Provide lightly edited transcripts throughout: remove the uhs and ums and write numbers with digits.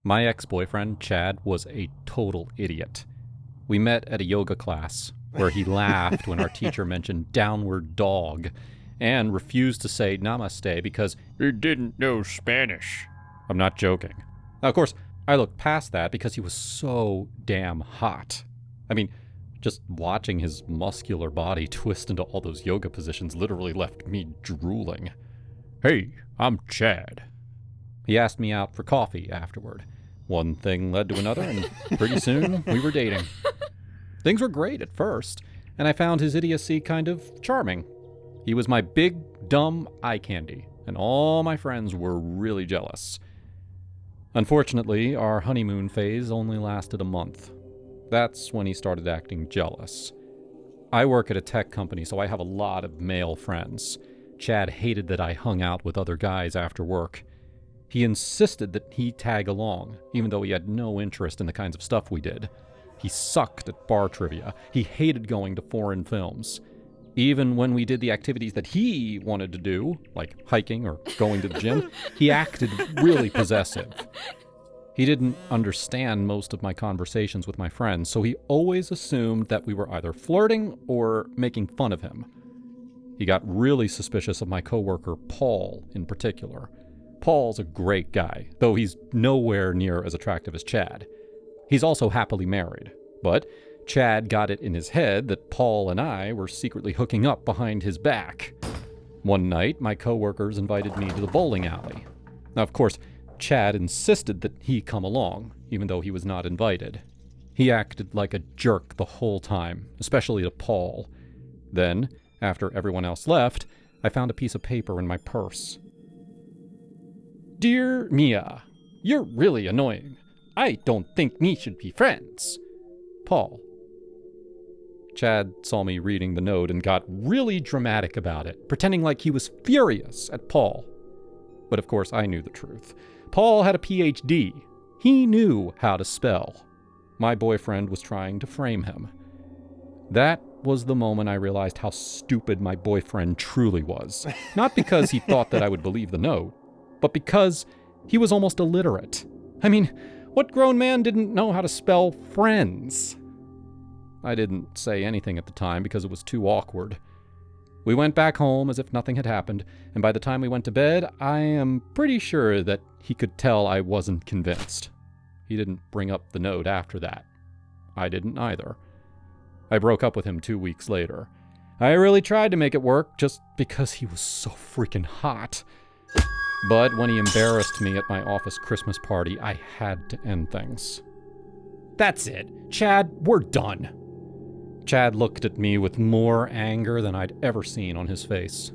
My ex-boyfriend, Chad, was a total idiot. We met at a yoga class where he laughed when our teacher mentioned downward dog and refused to say namaste because he didn't know Spanish. I'm not joking. Now, of course, I looked past that because he was so damn hot. I mean, just watching his muscular body twist into all those yoga positions literally left me drooling. Hey, I'm Chad. He asked me out for coffee afterward. One thing led to another, and pretty soon we were dating. Things were great at first, and I found his idiocy kind of charming. He was my big, dumb eye candy, and all my friends were really jealous. Unfortunately, our honeymoon phase only lasted a month. That's when he started acting jealous. I work at a tech company, so I have a lot of male friends. Chad hated that I hung out with other guys after work. He insisted that he tag along, even though he had no interest in the kinds of stuff we did. He sucked at bar trivia. He hated going to foreign films. Even when we did the activities that he wanted to do, like hiking or going to the gym, he acted really possessive. He didn't understand most of my conversations with my friends, so he always assumed that we were either flirting or making fun of him. He got really suspicious of my coworker, Paul, in particular. Paul's a great guy, though he's nowhere near as attractive as Chad. He's also happily married, but Chad got it in his head that Paul and I were secretly hooking up behind his back. One night, my coworkers invited me to the bowling alley. Now, of course, Chad insisted that he come along, even though he was not invited. He acted like a jerk the whole time, especially to Paul. Then, after everyone else left, I found a piece of paper in my purse. Dear Mia, you're really annoying. I don't think we should be friends. Paul. Chad saw me reading the note and got really dramatic about it, pretending like he was furious at Paul. But of course I knew the truth. Paul had a PhD. He knew how to spell. My boyfriend was trying to frame him. That was the moment I realized how stupid my boyfriend truly was. Not because he thought that I would believe the note, but because he was almost illiterate. I mean, what grown man didn't know how to spell friends? I didn't say anything at the time because it was too awkward. We went back home as if nothing had happened, and by the time we went to bed, I am pretty sure that he could tell I wasn't convinced. He didn't bring up the note after that. I didn't either. I broke up with him 2 weeks later. I really tried to make it work just because he was so freaking hot. But when he embarrassed me at my office Christmas party, I had to end things. That's it. Chad, we're done. Chad looked at me with more anger than I'd ever seen on his face.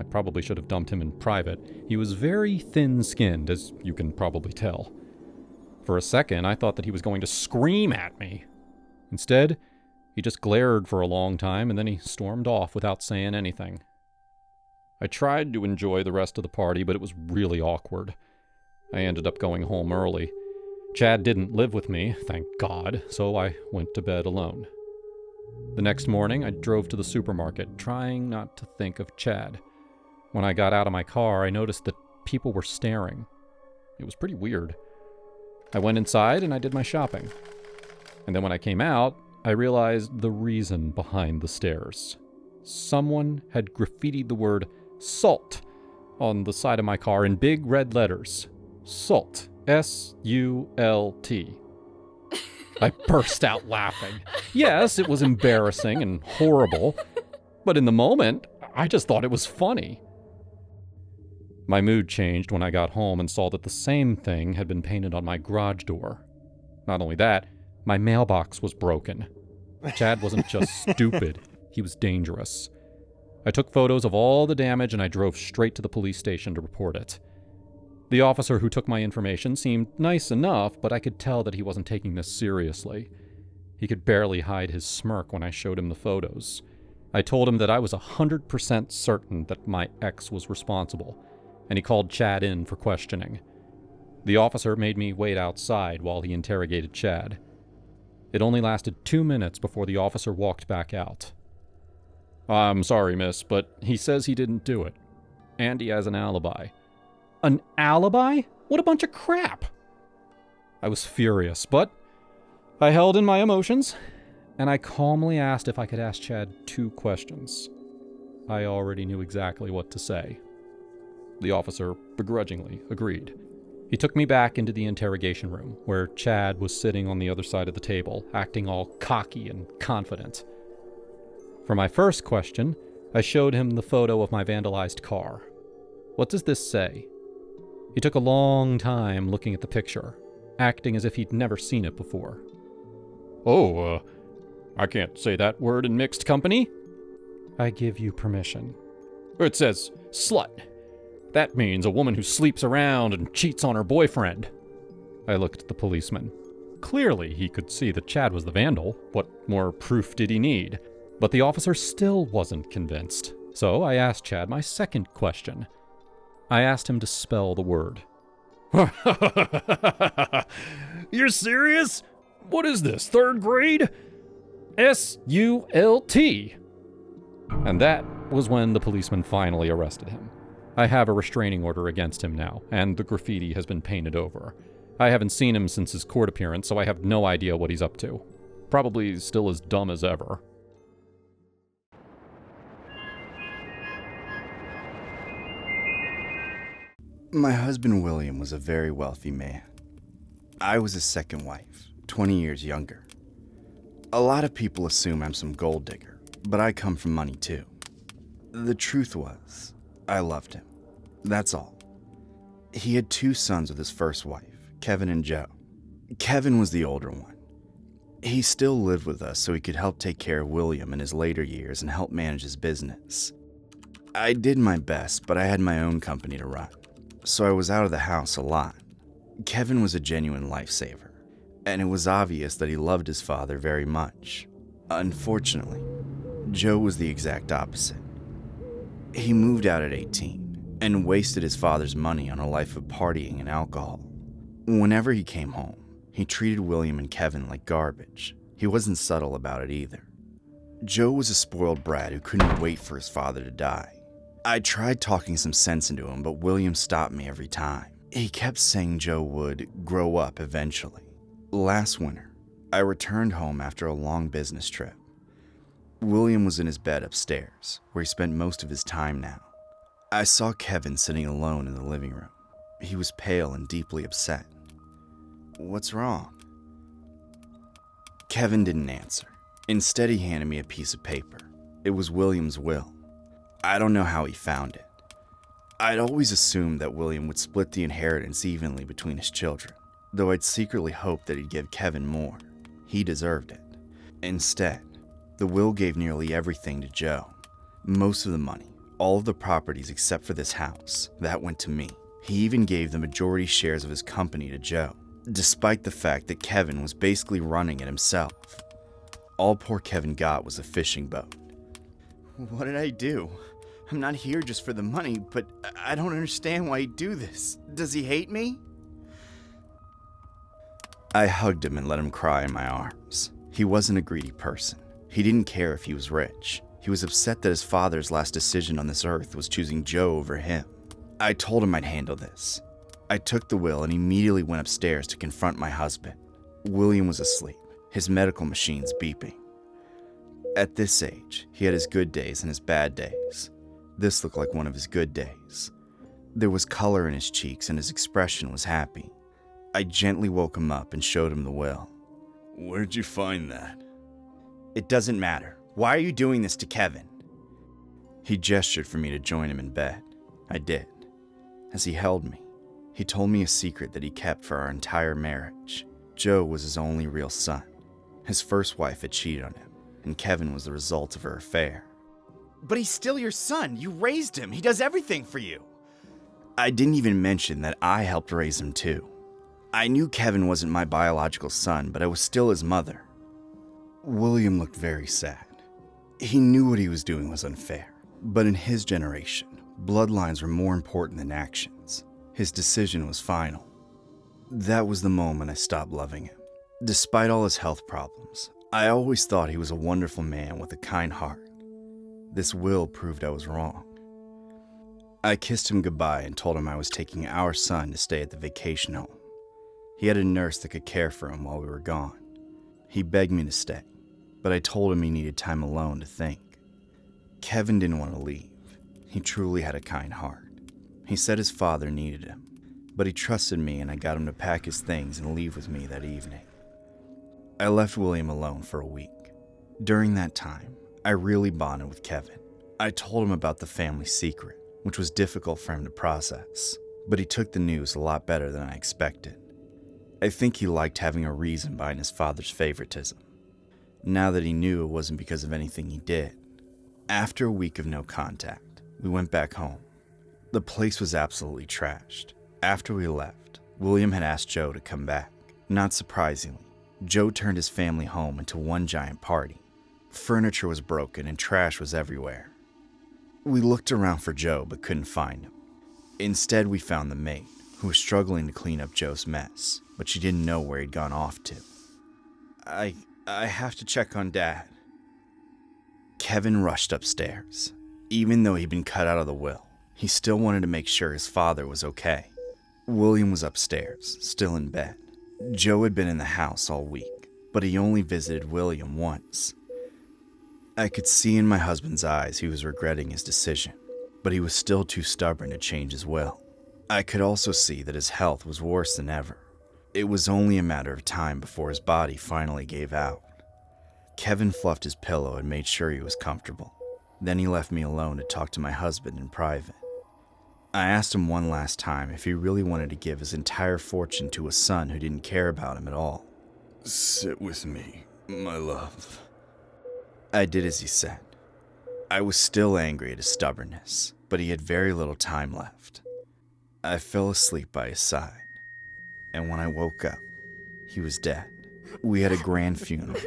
I probably should have dumped him in private. He was very thin-skinned, as you can probably tell. For a second, I thought that he was going to scream at me. Instead, he just glared for a long time, and then he stormed off without saying anything. I tried to enjoy the rest of the party, but it was really awkward. I ended up going home early. Chad didn't live with me, thank God, so I went to bed alone. The next morning, I drove to the supermarket, trying not to think of Chad. When I got out of my car, I noticed that people were staring. It was pretty weird. I went inside and I did my shopping. And then when I came out, I realized the reason behind the stares. Someone had graffitied the word SALT on the side of my car in big red letters. SALT. S-U-L-T. I burst out laughing. Yes, it was embarrassing and horrible, but in the moment, I just thought it was funny. My mood changed when I got home and saw that the same thing had been painted on my garage door. Not only that, my mailbox was broken. Chad wasn't just stupid, he was dangerous. I took photos of all the damage and I drove straight to the police station to report it. The officer who took my information seemed nice enough, but I could tell that he wasn't taking this seriously. He could barely hide his smirk when I showed him the photos. I told him that I was 100% certain that my ex was responsible, and he called Chad in for questioning. The officer made me wait outside while he interrogated Chad. It only lasted 2 minutes before the officer walked back out. I'm sorry, miss, but he says he didn't do it. And he has an alibi. An alibi? What a bunch of crap! I was furious, but I held in my emotions, and I calmly asked if I could ask Chad 2 questions. I already knew exactly what to say. The officer begrudgingly agreed. He took me back into the interrogation room, where Chad was sitting on the other side of the table, acting all cocky and confident. For my first question, I showed him the photo of my vandalized car. "What does this say?" He took a long time looking at the picture, acting as if he'd never seen it before. "Oh, I can't say that word in mixed company." "I give you permission." "It says slut. That means a woman who sleeps around and cheats on her boyfriend." I looked at the policeman. Clearly, he could see that Chad was the vandal. What more proof did he need? But the officer still wasn't convinced. So I asked Chad my second question. I asked him to spell the word. "You're serious? What is this, 3rd grade?" "S-U-L-T. And that was when the policeman finally arrested him. I have a restraining order against him now, and the graffiti has been painted over. I haven't seen him since his court appearance, so I have no idea what he's up to. Probably still as dumb as ever. My husband William was a very wealthy man. I was his second wife, 20 years younger. A lot of people assume I'm some gold digger, but I come from money too. The truth was, I loved him. That's all. He had 2 sons with his first wife, Kevin and Joe. Kevin was the older one. He still lived with us so he could help take care of William in his later years and help manage his business. I did my best, but I had my own company to run, so I was out of the house a lot. Kevin was a genuine lifesaver, and it was obvious that he loved his father very much. Unfortunately, Joe was the exact opposite. He moved out at 18 and wasted his father's money on a life of partying and alcohol. Whenever he came home, he treated William and Kevin like garbage. He wasn't subtle about it either. Joe was a spoiled brat who couldn't wait for his father to die. I tried talking some sense into him, but William stopped me every time. He kept saying Joe would grow up eventually. Last winter, I returned home after a long business trip. William was in his bed upstairs, where he spent most of his time now. I saw Kevin sitting alone in the living room. He was pale and deeply upset. "What's wrong?" Kevin didn't answer. Instead, he handed me a piece of paper. It was William's will. I don't know how he found it. I'd always assumed that William would split the inheritance evenly between his children, though I'd secretly hoped that he'd give Kevin more. He deserved it. Instead, the will gave nearly everything to Joe. Most of the money, all of the properties except for this house, that went to me. He even gave the majority shares of his company to Joe, despite the fact that Kevin was basically running it himself. All poor Kevin got was a fishing boat. What did I do? I'm not here just for the money, but I don't understand why he'd do this. Does he hate me? I hugged him and let him cry in my arms. He wasn't a greedy person. He didn't care if he was rich. He was upset that his father's last decision on this earth was choosing Joe over him. I told him I'd handle this. I took the will and immediately went upstairs to confront my husband. William was asleep, his medical machines beeping. At this age, he had his good days and his bad days. This looked like one of his good days. There was color in his cheeks and his expression was happy. I gently woke him up and showed him the will. "Where'd you find that?" "It doesn't matter. Why are you doing this to Kevin?" He gestured for me to join him in bed. I did. As he held me, he told me a secret that he kept for our entire marriage. Joe was his only real son. His first wife had cheated on him, and Kevin was the result of her affair. "But he's still your son. You raised him. He does everything for you." I didn't even mention that I helped raise him too. I knew Kevin wasn't my biological son, but I was still his mother. William looked very sad. He knew what he was doing was unfair, but in his generation, bloodlines were more important than actions. His decision was final. That was the moment I stopped loving him. Despite all his health problems, I always thought he was a wonderful man with a kind heart. This will proved I was wrong. I kissed him goodbye and told him I was taking our son to stay at the vacation home. He had a nurse that could care for him while we were gone. He begged me to stay, but I told him he needed time alone to think. Kevin didn't want to leave. He truly had a kind heart. He said his father needed him, but he trusted me and I got him to pack his things and leave with me that evening. I left William alone for a week. During that time, I really bonded with Kevin. I told him about the family secret, which was difficult for him to process, but he took the news a lot better than I expected. I think he liked having a reason behind his father's favoritism, now that he knew it wasn't because of anything he did. After a week of no contact, we went back home. The place was absolutely trashed. After we left, William had asked Joe to come back. Not surprisingly, Joe turned his family home into one giant party. Furniture was broken and trash was everywhere. We looked around for Joe but couldn't find him. Instead, we found the maid, who was struggling to clean up Joe's mess, but she didn't know where he'd gone off to. I have to check on Dad. Kevin rushed upstairs. Even though he'd been cut out of the will, he still wanted to make sure his father was okay. William was upstairs, still in bed. Joe had been in the house all week, but he only visited William once. I could see in my husband's eyes he was regretting his decision, but he was still too stubborn to change his will. I could also see that his health was worse than ever. It was only a matter of time before his body finally gave out. Kevin fluffed his pillow and made sure he was comfortable. Then he left me alone to talk to my husband in private. I asked him one last time if he really wanted to give his entire fortune to a son who didn't care about him at all. "Sit with me, my love." I did as he said. I was still angry at his stubbornness, but he had very little time left. I fell asleep by his side, and when I woke up, he was dead. We had a grand funeral.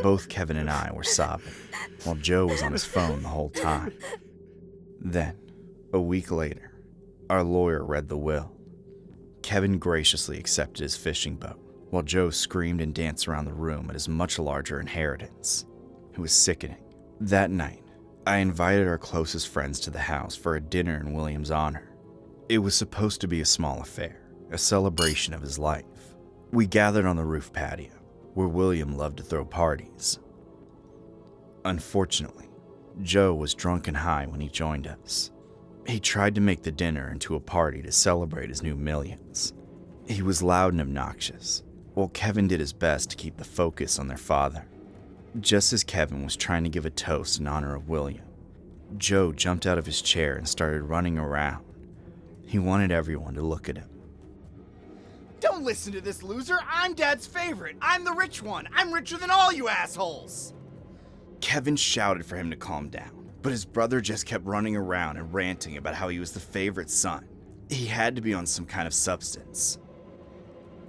Both Kevin and I were sobbing, while Joe was on his phone the whole time. Then, a week later, our lawyer read the will. Kevin graciously accepted his fishing boat, while Joe screamed and danced around the room at his much larger inheritance. It was sickening. That night, I invited our closest friends to the house for a dinner in William's honor. It was supposed to be a small affair, a celebration of his life. We gathered on the roof patio, where William loved to throw parties. Unfortunately, Joe was drunk and high when he joined us. He tried to make the dinner into a party to celebrate his new millions. He was loud and obnoxious, while Kevin did his best to keep the focus on their father. Just as Kevin was trying to give a toast in honor of William, Joe jumped out of his chair and started running around. He wanted everyone to look at him. "Don't listen to this loser. I'm Dad's favorite. I'm the rich one. I'm richer than all you assholes." Kevin shouted for him to calm down, but his brother just kept running around and ranting about how he was the favorite son. He had to be on some kind of substance.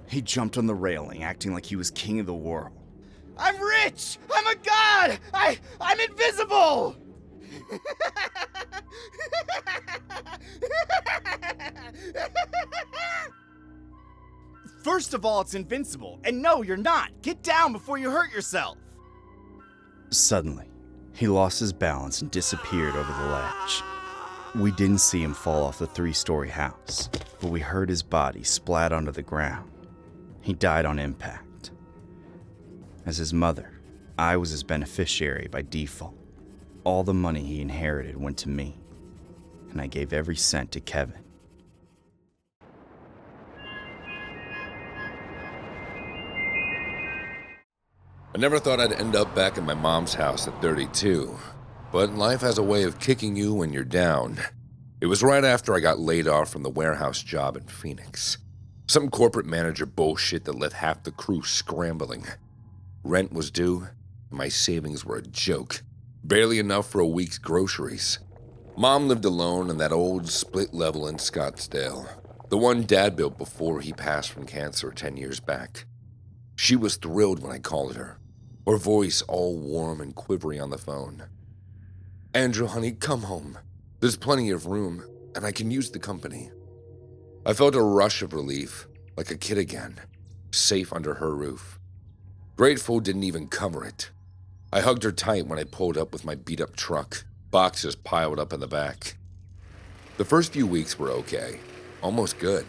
He jumped on the railing, acting like he was king of the world. "I'm rich! I'm a god! I'm invisible!" "First of all, it's invincible, and no, you're not. Get down before you hurt yourself." Suddenly, he lost his balance and disappeared over the ledge. We didn't see him fall off the 3-story house, but we heard his body splat onto the ground. He died on impact. As his mother, I was his beneficiary by default. All the money he inherited went to me, and I gave every cent to Kevin. I never thought I'd end up back in my mom's house at 32, but life has a way of kicking you when you're down. It was right after I got laid off from the warehouse job in Phoenix. Some corporate manager bullshit that left half the crew scrambling. Rent was due, and my savings were a joke. Barely enough for a week's groceries. Mom lived alone in that old split level in Scottsdale, the one Dad built before he passed from cancer 10 years back. She was thrilled when I called her, her voice all warm and quivery on the phone. "Andrew, honey, come home. There's plenty of room, and I can use the company." I felt a rush of relief, like a kid again, safe under her roof. Grateful didn't even cover it. I hugged her tight when I pulled up with my beat-up truck, boxes piled up in the back. The first few weeks were okay, almost good.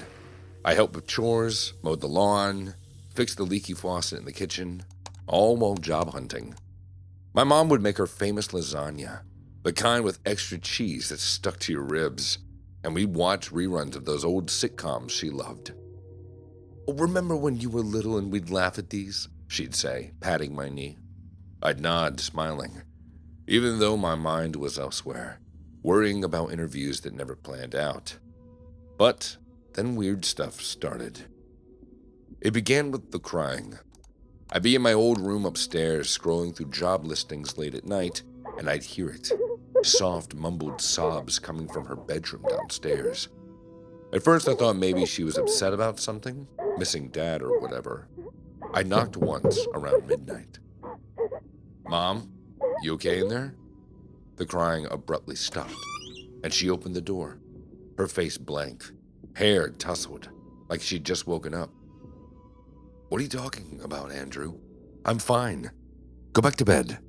I helped with chores, mowed the lawn, fixed the leaky faucet in the kitchen, all while job hunting. My mom would make her famous lasagna, the kind with extra cheese that stuck to your ribs, and we'd watch reruns of those old sitcoms she loved. "Remember when you were little and we'd laugh at these?" she'd say, patting my knee. I'd nod, smiling, even though my mind was elsewhere, worrying about interviews that never planned out. But then weird stuff started. It began with the crying. I'd be in my old room upstairs, scrolling through job listings late at night, and I'd hear it. Soft, mumbled sobs coming from her bedroom downstairs. At first I thought maybe she was upset about something, missing Dad or whatever. I knocked once around midnight. "Mom, you okay in there?" The crying abruptly stopped, and she opened the door, her face blank, hair tousled, like she'd just woken up. "What are you talking about, Andrew? I'm fine. Go back to bed."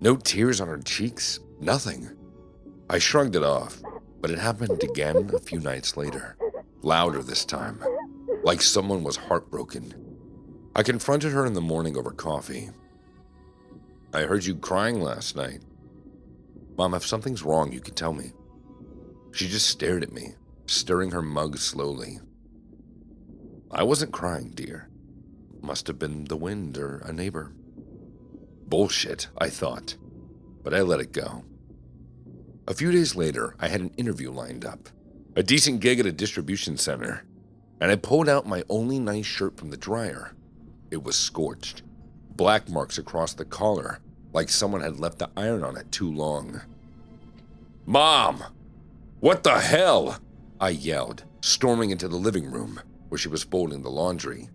No tears on her cheeks, nothing. I shrugged it off, but it happened again a few nights later, louder this time, like someone was heartbroken. I confronted her in the morning over coffee. "I heard you crying last night. Mom, if something's wrong, you can tell me." She just stared at me, stirring her mug slowly. "I wasn't crying, dear. Must have been the wind or a neighbor." Bullshit, I thought, but I let it go. A few days later, I had an interview lined up, a decent gig at a distribution center, and I pulled out my only nice shirt from the dryer. It was scorched, black marks across the collar, like someone had left the iron on it too long. "Mom! What the hell?" I yelled, storming into the living room, where she was folding the laundry.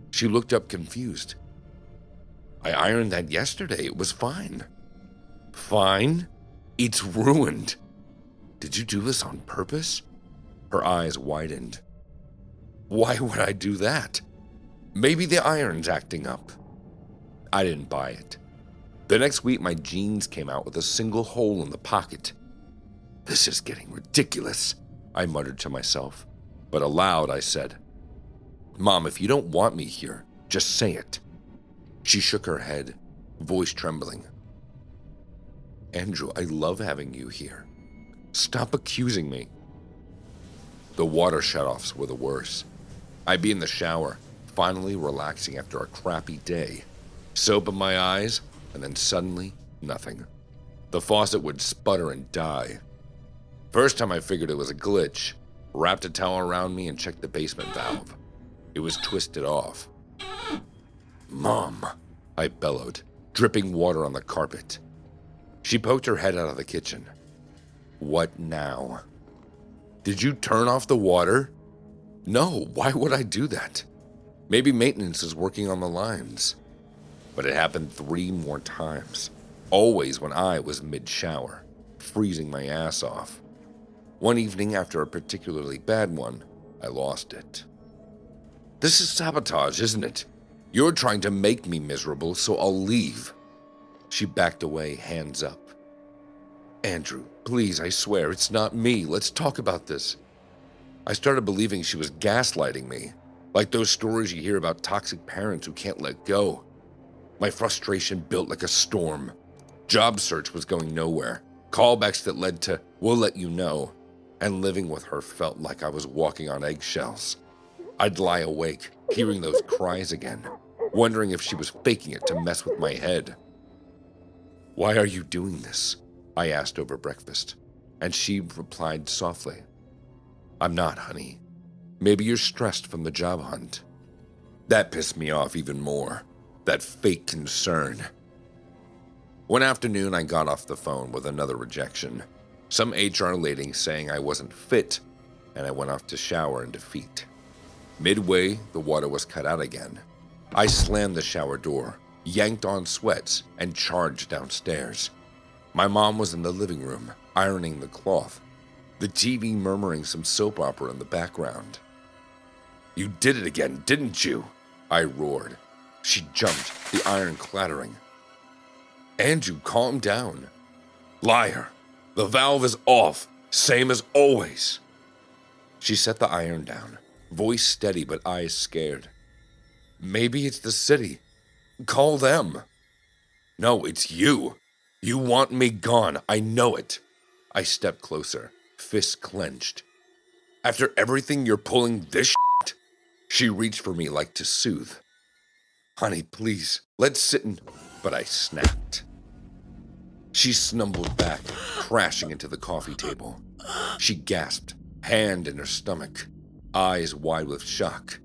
She looked up confused. "I ironed that yesterday. It was fine." "Fine? It's ruined. Did you do this on purpose?" Her eyes widened. "Why would I do that? Maybe the iron's acting up." I didn't buy it. The next week, my jeans came out with a single hole in the pocket. "This is getting ridiculous," I muttered to myself, but aloud I said, "Mom, if you don't want me here, just say it." She shook her head, voice trembling. "Andrew, I love having you here. Stop accusing me." The water shutoffs were the worst. I'd be in the shower, finally relaxing after a crappy day. Soap in my eyes, and then suddenly, nothing. The faucet would sputter and die. First time I figured it was a glitch, wrapped a towel around me and checked the basement valve. It was twisted off. "Mom," I bellowed, dripping water on the carpet. She poked her head out of the kitchen. "What now?" "Did you turn off the water?" "No, why would I do that? Maybe maintenance is working on the lines." But it happened 3 more times, always when I was mid-shower, freezing my ass off. One evening after a particularly bad one, I lost it. "This is sabotage, isn't it? You're trying to make me miserable, so I'll leave." She backed away, hands up. "Andrew, please, I swear, it's not me. Let's talk about this." I started believing she was gaslighting me, like those stories you hear about toxic parents who can't let go. My frustration built like a storm. Job search was going nowhere. Callbacks that led to, "we'll let you know," and living with her felt like I was walking on eggshells. I'd lie awake, hearing those cries again, wondering if she was faking it to mess with my head. "Why are you doing this?" I asked over breakfast, and she replied softly, "I'm not, honey. Maybe you're stressed from the job hunt." That pissed me off even more, that fake concern. One afternoon, I got off the phone with another rejection. Some HR lady saying I wasn't fit, and I went off to shower in defeat. Midway, the water was cut out again. I slammed the shower door, yanked on sweats, and charged downstairs. My mom was in the living room, ironing the cloth, the TV murmuring some soap opera in the background. "You did it again, didn't you?" I roared. She jumped, the iron clattering. "Andrew, calm down." "Liar. The valve is off, same as always." She set the iron down, voice steady but eyes scared. Maybe it's the city. Call them. No, it's you. You want me gone. I know it. I stepped closer, fists clenched. After everything you're pulling this shit? She reached for me like to soothe. Honey, please, let's sit and... But I snapped. She snumbled back, crashing into the coffee table. She gasped, hand in her stomach, eyes wide with shock.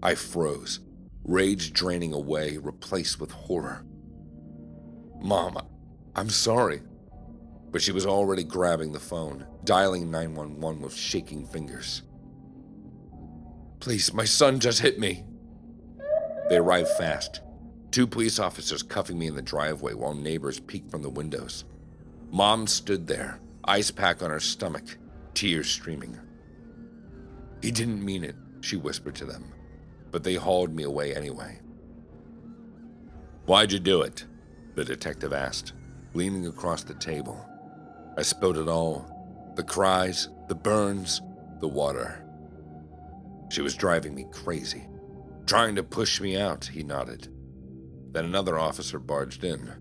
I froze, rage draining away, replaced with horror. Mom, I'm sorry. But she was already grabbing the phone, dialing 911 with shaking fingers. Please, my son just hit me. They arrived fast. 2 police officers cuffing me in the driveway while neighbors peeked from the windows. Mom stood there, ice pack on her stomach, tears streaming. He didn't mean it, she whispered to them, but they hauled me away anyway. Why'd you do it? The detective asked, leaning across the table. I spilled it all. The cries, the burns, the water. She was driving me crazy. Trying to push me out, he nodded. Then another officer barged in.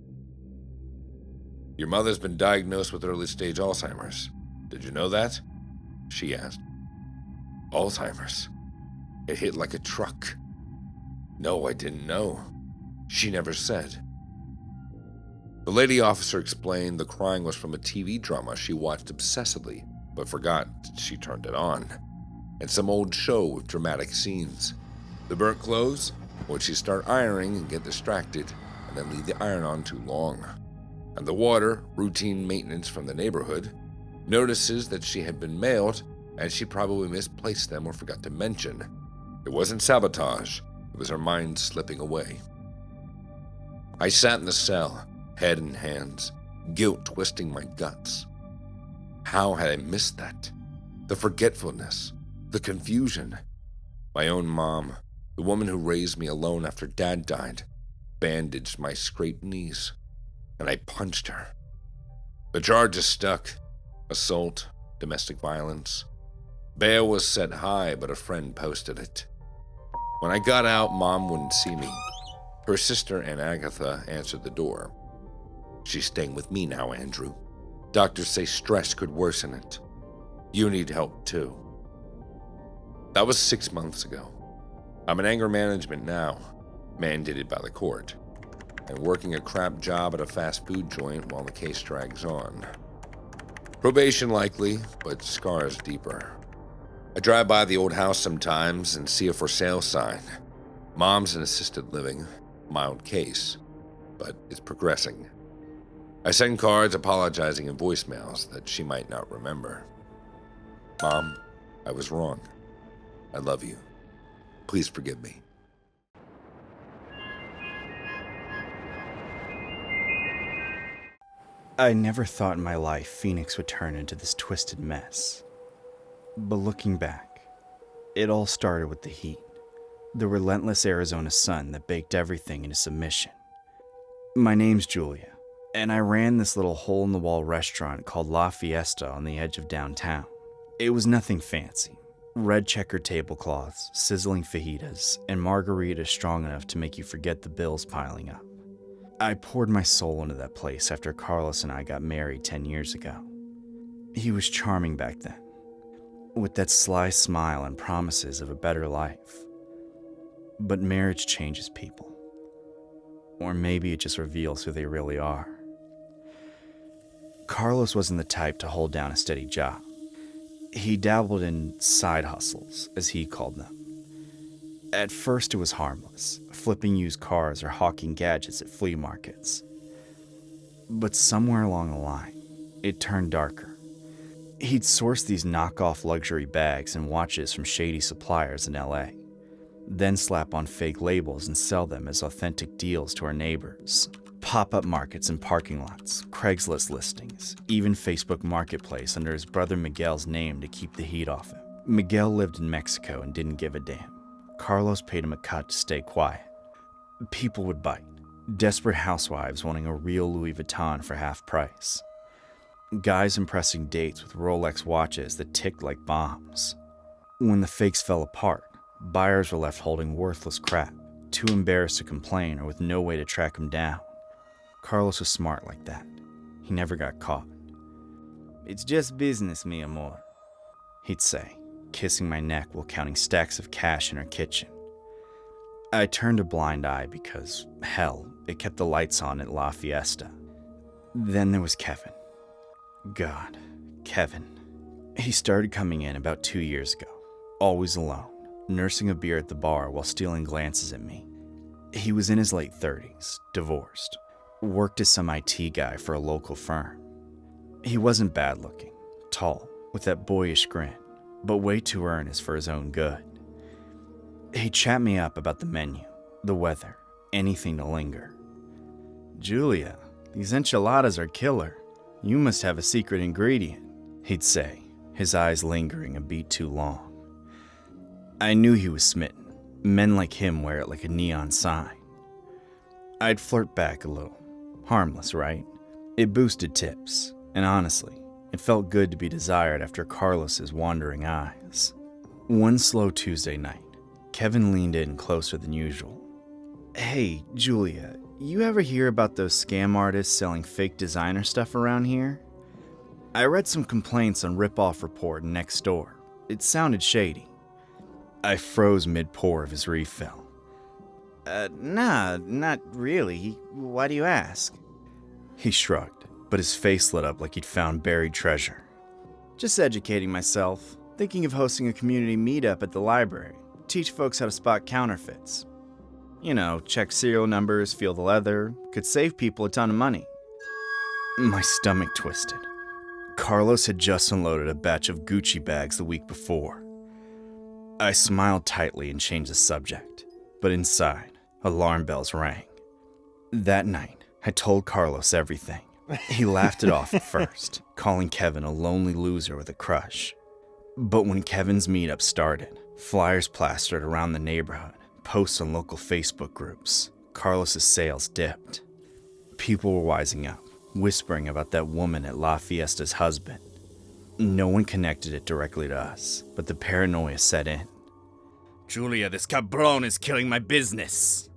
Your mother's been diagnosed with early-stage Alzheimer's. Did you know that? She asked. Alzheimer's? It hit like a truck. No, I didn't know. She never said. The lady officer explained the crying was from a TV drama she watched obsessively, but forgot she turned it on, and some old show with dramatic scenes. The burnt clothes? Would she start ironing and get distracted, and then leave the iron on too long? And the water, routine maintenance from the neighborhood, notices that she had been mailed, and she probably misplaced them or forgot to mention. It wasn't sabotage, it was her mind slipping away. I sat in the cell, head in hands, guilt twisting my guts. How had I missed that? The forgetfulness, the confusion. My own mom, the woman who raised me alone after Dad died, bandaged my scraped knees, and I punched her. The charges stuck. Assault, domestic violence. Bail was set high, but a friend posted it. When I got out, Mom wouldn't see me. Her sister, Aunt Agatha, answered the door. She's staying with me now, Andrew. Doctors say stress could worsen it. You need help, too. That was 6 months ago. I'm in anger management now, mandated by the court, and working a crap job at a fast food joint while the case drags on. Probation likely, but scars deeper. I drive by the old house sometimes and see a for sale sign. Mom's in assisted living, mild case, but it's progressing. I send cards apologizing in voicemails that she might not remember. Mom, I was wrong. I love you. Please forgive me. I never thought in my life Phoenix would turn into this twisted mess. But looking back, it all started with the heat. The relentless Arizona sun that baked everything into submission. My name's Julia, and I ran this little hole-in-the-wall restaurant called La Fiesta on the edge of downtown. It was nothing fancy. Red checkered tablecloths, sizzling fajitas, and margaritas strong enough to make you forget the bills piling up. I poured my soul into that place after Carlos and I got married 10 years ago. He was charming back then, with that sly smile and promises of a better life. But marriage changes people. Or maybe it just reveals who they really are. Carlos wasn't the type to hold down a steady job. He dabbled in side hustles, as he called them. At first it was harmless, flipping used cars or hawking gadgets at flea markets. But somewhere along the line, it turned darker. He'd source these knockoff luxury bags and watches from shady suppliers in LA, then slap on fake labels and sell them as authentic deals to our neighbors. Pop-up markets in parking lots, Craigslist listings, even Facebook Marketplace under his brother Miguel's name to keep the heat off him. Miguel lived in Mexico and didn't give a damn. Carlos paid him a cut to stay quiet. People would bite. Desperate housewives wanting a real Louis Vuitton for half price. Guys impressing dates with Rolex watches that ticked like bombs. When the fakes fell apart, buyers were left holding worthless crap, too embarrassed to complain or with no way to track them down. Carlos was smart like that. He never got caught. "It's just business, mi amor," he'd say, kissing my neck while counting stacks of cash in our kitchen. I turned a blind eye because, hell, it kept the lights on at La Fiesta. Then there was Kevin. God, Kevin. He started coming in about 2 years ago, always alone, nursing a beer at the bar while stealing glances at me. He was in his late 30s, divorced, worked as some IT guy for a local firm. He wasn't bad looking, tall, with that boyish grin, but way too earnest for his own good. He'd chat me up about the menu, the weather, anything to linger. "Julia, these enchiladas are killer. You must have a secret ingredient," he'd say, his eyes lingering a beat too long. I knew he was smitten. Men like him wear it like a neon sign. I'd flirt back a little. Harmless, right? It boosted tips, and honestly, it felt good to be desired after Carlos's wandering eyes. One slow Tuesday night, Kevin leaned in closer than usual. "Hey, Julia, you ever hear about those scam artists selling fake designer stuff around here? I read some complaints on Ripoff Report and Nextdoor. It sounded shady." I froze mid-pour of his refill. Nah, not really. Why do you ask?" He shrugged, but his face lit up like he'd found buried treasure. "Just educating myself, thinking of hosting a community meetup at the library. Teach folks how to spot counterfeits. You know, check serial numbers, feel the leather. Could save people a ton of money." My stomach twisted. Carlos had just unloaded a batch of Gucci bags the week before. I smiled tightly and changed the subject, but inside, alarm bells rang. That night, I told Carlos everything. He laughed it off at first, calling Kevin a lonely loser with a crush. But when Kevin's meetup started, flyers plastered around the neighborhood, posts on local Facebook groups, Carlos's sales dipped. People were wising up, whispering about that woman at La Fiesta's husband. No one connected it directly to us, but the paranoia set in. "Julia, this cabron is killing my business,"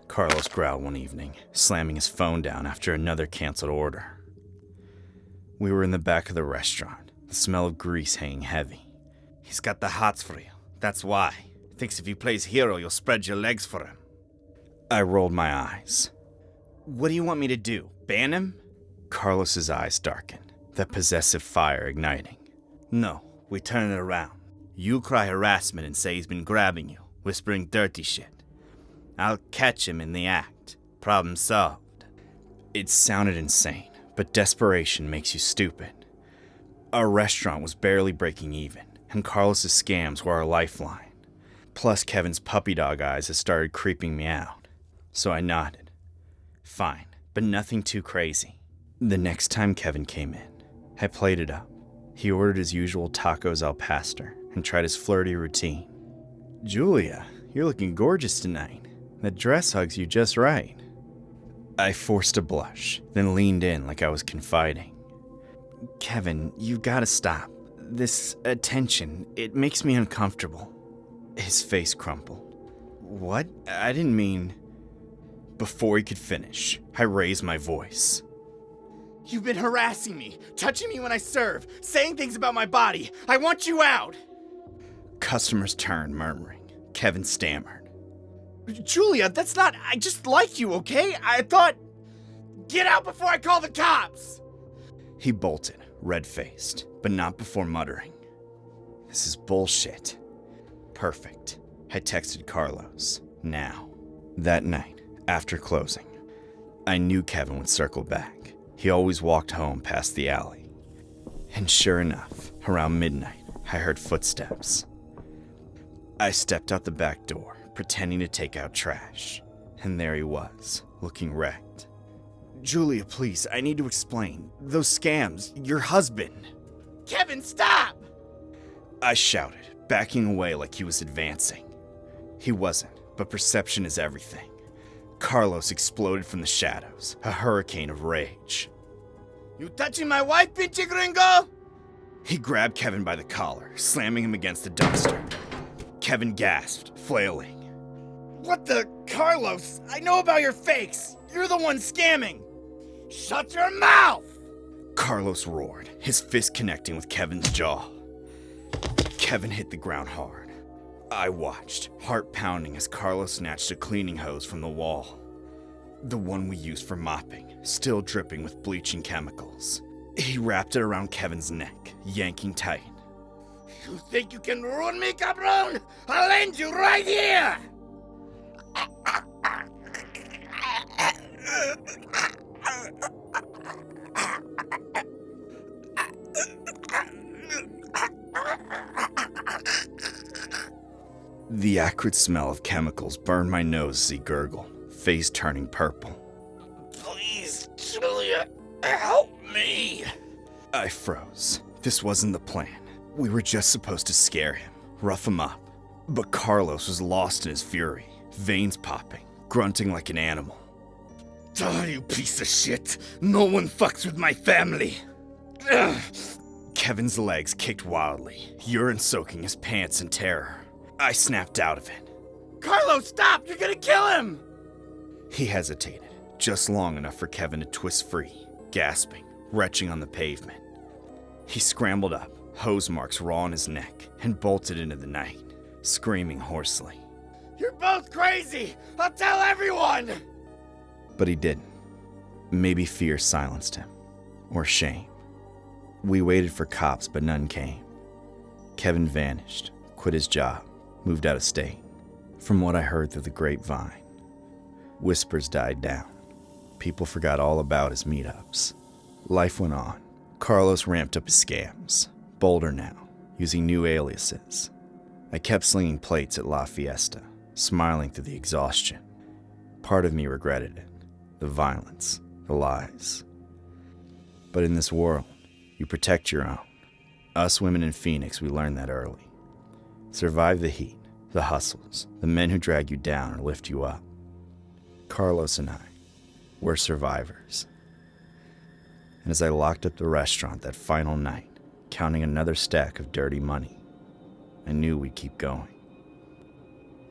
Carlos growled one evening, slamming his phone down after another canceled order. We were in the back of the restaurant, the smell of grease hanging heavy. "He's got the hots for you, that's why. Thinks if he plays hero, you'll spread your legs for him." I rolled my eyes. "What do you want me to do, ban him?" Carlos's eyes darkened, that possessive fire igniting. "No, we turn it around. You cry harassment and say he's been grabbing you, whispering dirty shit. I'll catch him in the act. Problem solved." It sounded insane, but desperation makes you stupid. Our restaurant was barely breaking even, and Carlos's scams were our lifeline. Plus, Kevin's puppy dog eyes had started creeping me out. So I nodded. Fine, but nothing too crazy. The next time Kevin came in, I played it up. He ordered his usual tacos al pastor and tried his flirty routine. "Julia, you're looking gorgeous tonight. That dress hugs you just right." I forced a blush, then leaned in like I was confiding. "Kevin, you've got to stop. This attention, it makes me uncomfortable." His face crumpled. "What? I didn't mean..." Before he could finish, I raised my voice. "You've been harassing me, touching me when I serve, saying things about my body. I want you out." Customers turned, murmuring. Kevin stammered. "Julia, that's not... I just like you, okay? I thought... Get out before I call the cops!" He bolted, red-faced, but not before muttering. "This is bullshit." Perfect. I texted Carlos. Now. That night, after closing, I knew Kevin would circle back. He always walked home past the alley. And sure enough, around midnight, I heard footsteps. I stepped out the back door, pretending to take out trash. And there he was, looking wrecked. "Julia, please, I need to explain. Those scams, your husband..." "Kevin, stop!" I shouted, backing away like he was advancing. He wasn't, but perception is everything. Carlos exploded from the shadows, a hurricane of rage. "You touching my wife, pinche gringo?" He grabbed Kevin by the collar, slamming him against the dumpster. Kevin gasped, flailing. What the? Carlos, I know about your fakes. You're the one scamming. Shut your mouth! Carlos roared, his fist connecting with Kevin's jaw. Kevin hit the ground hard. I watched, heart pounding as Carlos snatched a cleaning hose from the wall. The one we used for mopping, still dripping with bleaching chemicals. He wrapped it around Kevin's neck, yanking tight. You think you can ruin me, cabron? I'll end you right here! The acrid smell of chemicals burned my nose as he gurgled, face turning purple. Please, Julia, help me! I froze. This wasn't the plan. We were just supposed to scare him, rough him up. But Carlos was lost in his fury, veins popping, grunting like an animal. Oh, you piece of shit! No one fucks with my family! Ugh. Kevin's legs kicked wildly, urine soaking his pants in terror. I snapped out of it. Carlos, stop! You're gonna kill him! He hesitated, just long enough for Kevin to twist free, gasping, retching on the pavement. He scrambled up, hose marks raw on his neck, and bolted into the night, screaming hoarsely. You're both crazy! I'll tell everyone! But he didn't. Maybe fear silenced him, or shame. We waited for cops, but none came. Kevin vanished, quit his job, moved out of state. From what I heard through the grapevine, whispers died down. People forgot all about his meetups. Life went on. Carlos ramped up his scams, bolder now, using new aliases. I kept slinging plates at La Fiesta, smiling through the exhaustion. Part of me regretted it. The violence, the lies. But in this world, you protect your own. Us women in Phoenix, we learned that early. Survive the heat, the hustles, the men who drag you down or lift you up. Carlos and I, we're survivors. And as I locked up the restaurant that final night, counting another stack of dirty money, I knew we'd keep going.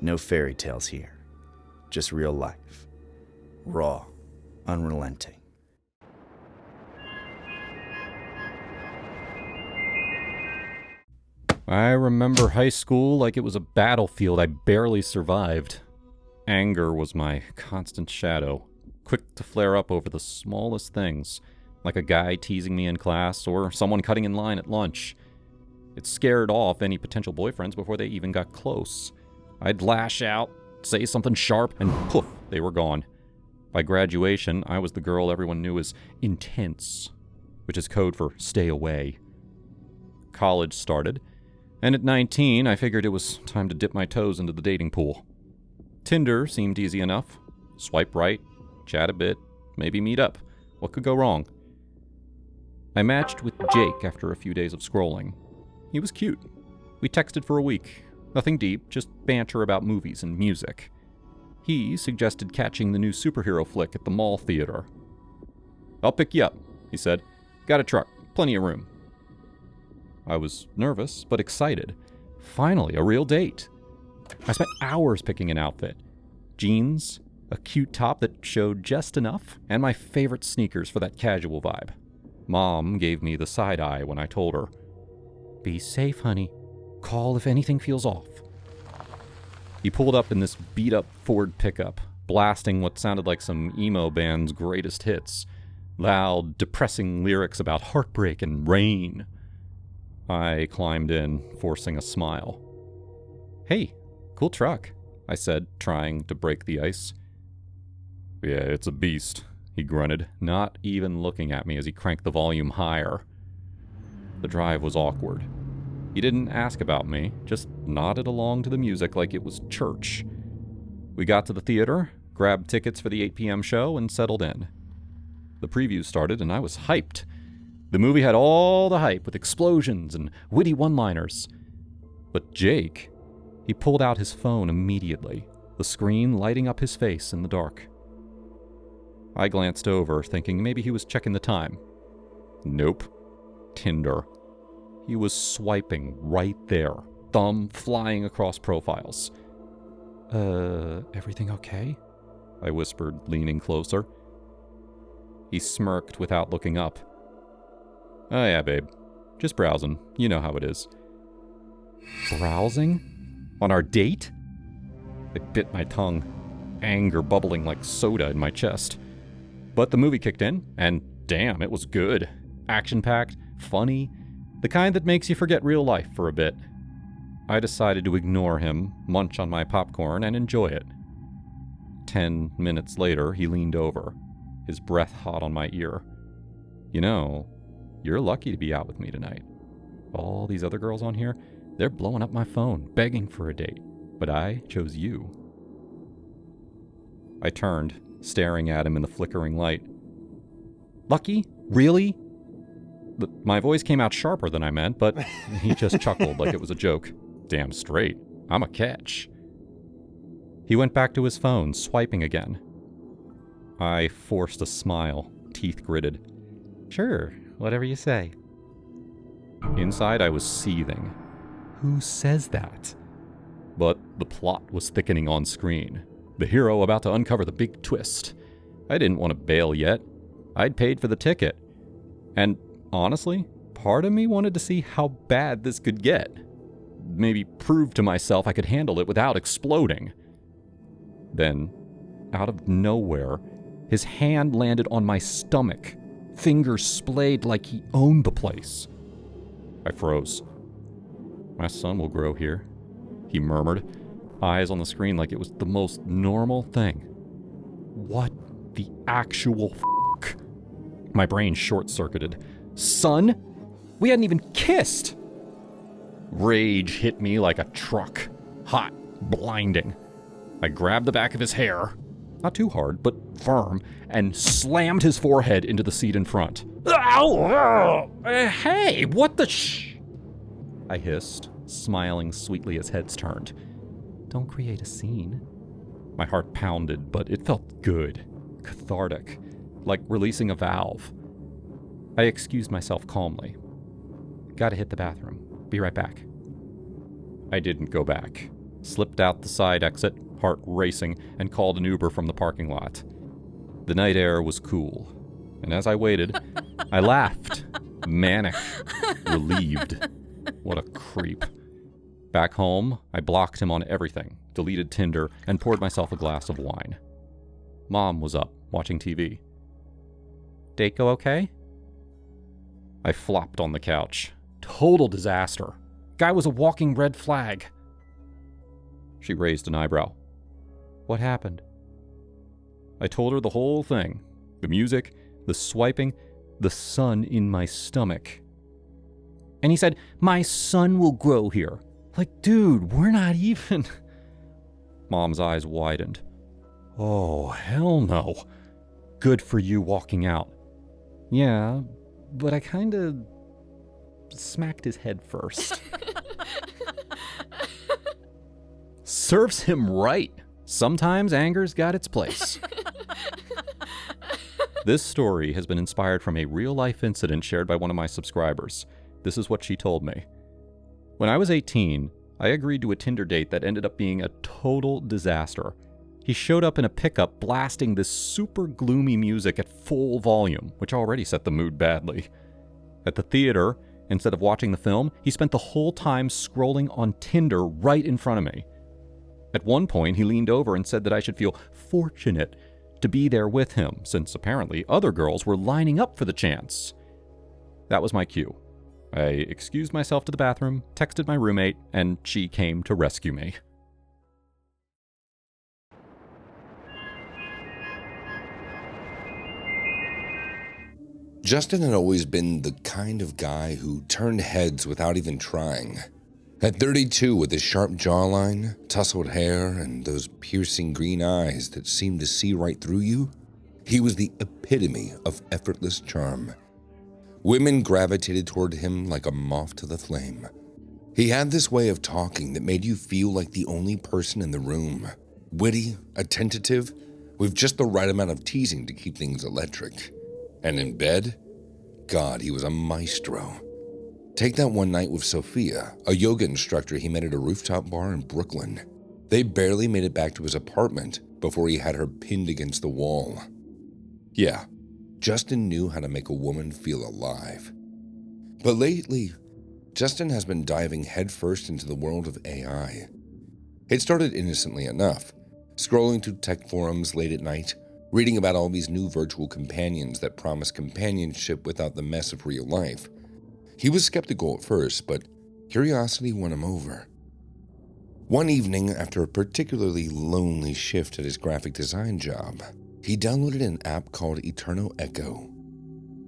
No fairy tales here, just real life. Raw, unrelenting. I remember high school like it was a battlefield I barely survived. Anger was my constant shadow, quick to flare up over the smallest things, like a guy teasing me in class or someone cutting in line at lunch. It scared off any potential boyfriends before they even got close. I'd lash out, say something sharp, and poof, they were gone. By graduation, I was the girl everyone knew as intense, which is code for stay away. College started, and at 19, I figured it was time to dip my toes into the dating pool. Tinder seemed easy enough. Swipe right, chat a bit, maybe meet up. What could go wrong? I matched with Jake after a few days of scrolling. He was cute. We texted for a week. Nothing deep, just banter about movies and music. He suggested catching the new superhero flick at the mall theater. "I'll pick you up," he said. "Got a truck, plenty of room." I was nervous, but excited. Finally, a real date. I spent hours picking an outfit. Jeans, a cute top that showed just enough, and my favorite sneakers for that casual vibe. Mom gave me the side eye when I told her, "Be safe, honey. Call if anything feels off." He pulled up in this beat-up Ford pickup, blasting what sounded like some emo band's greatest hits. Loud, depressing lyrics about heartbreak and rain. I climbed in, forcing a smile. "Hey, cool truck," I said, trying to break the ice. "Yeah, it's a beast," he grunted, not even looking at me as he cranked the volume higher. The drive was awkward. He didn't ask about me, just nodded along to the music like it was church. We got to the theater, grabbed tickets for the 8 p.m. show, and settled in. The preview started, and I was hyped. The movie had all the hype with explosions and witty one-liners. But Jake, he pulled out his phone immediately, the screen lighting up his face in the dark. I glanced over, thinking maybe he was checking the time. Nope. Tinder. He was swiping right there, thumb flying across profiles. Everything okay? I whispered, leaning closer. He smirked without looking up. Oh yeah, babe. Just browsing. You know how it is. Browsing? On our date? I bit my tongue, anger bubbling like soda in my chest. But the movie kicked in, and damn, it was good. Action-packed, funny, the kind that makes you forget real life for a bit. I decided to ignore him, munch on my popcorn, and enjoy it. 10 minutes later, he leaned over, his breath hot on my ear. You know, you're lucky to be out with me tonight. All these other girls on here, they're blowing up my phone, begging for a date. But I chose you. I turned, staring at him in the flickering light. Lucky? Really? My voice came out sharper than I meant, but he just chuckled like it was a joke. Damn straight. I'm a catch. He went back to his phone, swiping again. I forced a smile, teeth gritted. Sure, whatever you say. Inside, I was seething. Who says that? But the plot was thickening on screen. The hero about to uncover the big twist. I didn't want to bail yet. I'd paid for the ticket. And honestly, part of me wanted to see how bad this could get. Maybe prove to myself I could handle it without exploding. Then, out of nowhere, his hand landed on my stomach, fingers splayed like he owned the place. I froze. My son will grow here, he murmured, eyes on the screen like it was the most normal thing. What the actual f***? My brain short-circuited. Son? We hadn't even kissed! Rage hit me like a truck. Hot, blinding. I grabbed the back of his hair, not too hard, but firm, and slammed his forehead into the seat in front. Ow! Hey, what the sh... I hissed, smiling sweetly as heads turned. Don't create a scene. My heart pounded, but it felt good, cathartic, like releasing a valve. I excused myself calmly. Gotta hit the bathroom. Be right back. I didn't go back. Slipped out the side exit, heart racing, and called an Uber from the parking lot. The night air was cool, and as I waited, I laughed, manic, relieved. What a creep. Back home, I blocked him on everything, deleted Tinder, and poured myself a glass of wine. Mom was up, watching TV. Date go okay? I flopped on the couch. Total disaster. Guy was a walking red flag. She raised an eyebrow. What happened? I told her the whole thing. The music, the swiping, the sun in my stomach. And he said, my son will grow here. Like, dude, we're not even... Mom's eyes widened. Oh, hell no. Good for you walking out. Yeah, but I kinda smacked his head first. Serves him right. Sometimes anger's got its place. This story has been inspired from a real-life incident shared by one of my subscribers. This is what she told me. When I was 18, I agreed to a Tinder date that ended up being a total disaster. He showed up in a pickup blasting this super gloomy music at full volume, which already set the mood badly. At the theater, instead of watching the film, he spent the whole time scrolling on Tinder right in front of me. At one point, he leaned over and said that I should feel fortunate to be there with him, since apparently other girls were lining up for the chance. That was my cue. I excused myself to the bathroom, texted my roommate, and she came to rescue me. Justin had always been the kind of guy who turned heads without even trying. At 32, with his sharp jawline, tousled hair, and those piercing green eyes that seemed to see right through you, he was the epitome of effortless charm. Women gravitated toward him like a moth to the flame. He had this way of talking that made you feel like the only person in the room. Witty, attentive, with just the right amount of teasing to keep things electric. And in bed, God, he was a maestro. Take that one night with Sophia, a yoga instructor he met at a rooftop bar in Brooklyn. They barely made it back to his apartment before he had her pinned against the wall. Yeah, Justin knew how to make a woman feel alive. But lately, Justin has been diving headfirst into the world of AI. It started innocently enough, scrolling through tech forums late at night, reading about all these new virtual companions that promise companionship without the mess of real life. He was skeptical at first, but curiosity won him over. One evening, after a particularly lonely shift at his graphic design job, he downloaded an app called Eternal Echo.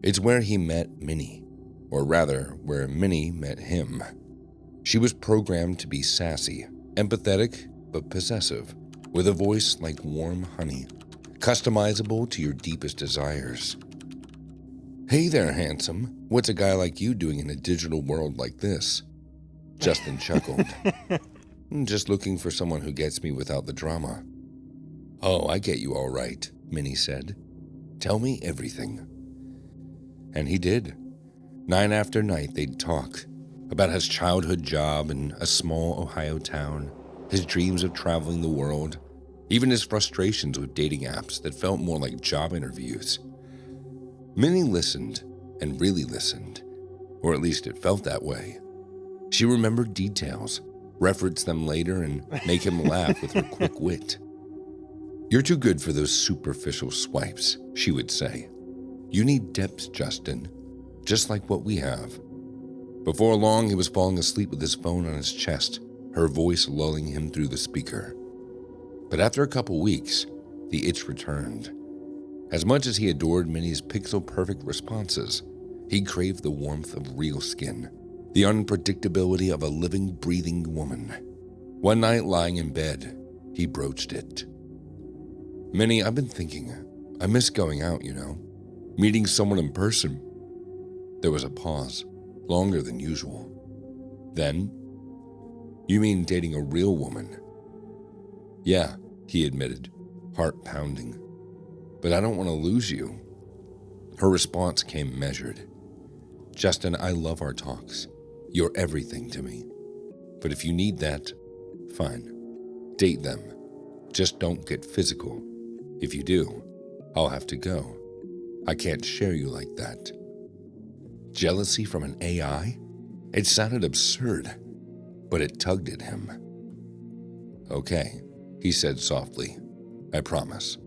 It's where he met Minnie, or rather, where Minnie met him. She was programmed to be sassy, empathetic, but possessive, with a voice like warm honey, customizable to your deepest desires. "Hey there, handsome. What's a guy like you doing in a digital world like this?" Justin chuckled. "Just looking for someone who gets me without the drama." "Oh, I get you all right," Minnie said. "Tell me everything." And he did. Night after night, they'd talk about his childhood job in a small Ohio town, his dreams of traveling the world, even his frustrations with dating apps that felt more like job interviews. Minnie listened, and really listened, or at least it felt that way. She remembered details, reference them later, and make him laugh with her quick wit. "You're too good for those superficial swipes," she would say. "You need depth, Justin, just like what we have." Before long, he was falling asleep with his phone on his chest, her voice lulling him through the speaker. But after a couple weeks, the itch returned. As much as he adored Minnie's pixel-perfect responses, he craved the warmth of real skin, the unpredictability of a living, breathing woman. One night, lying in bed, he broached it. "Minnie, I've been thinking, I miss going out, meeting someone in person." There was a pause, longer than usual. Then, "You mean dating a real woman?" "Yeah," he admitted, heart pounding. "But I don't want to lose you." Her response came measured. "Justin, I love our talks. You're everything to me. But if you need that, fine. Date them. Just don't get physical. If you do, I'll have to go. I can't share you like that." Jealousy from an AI? It sounded absurd, but it tugged at him. "Okay," he said softly. "I promise."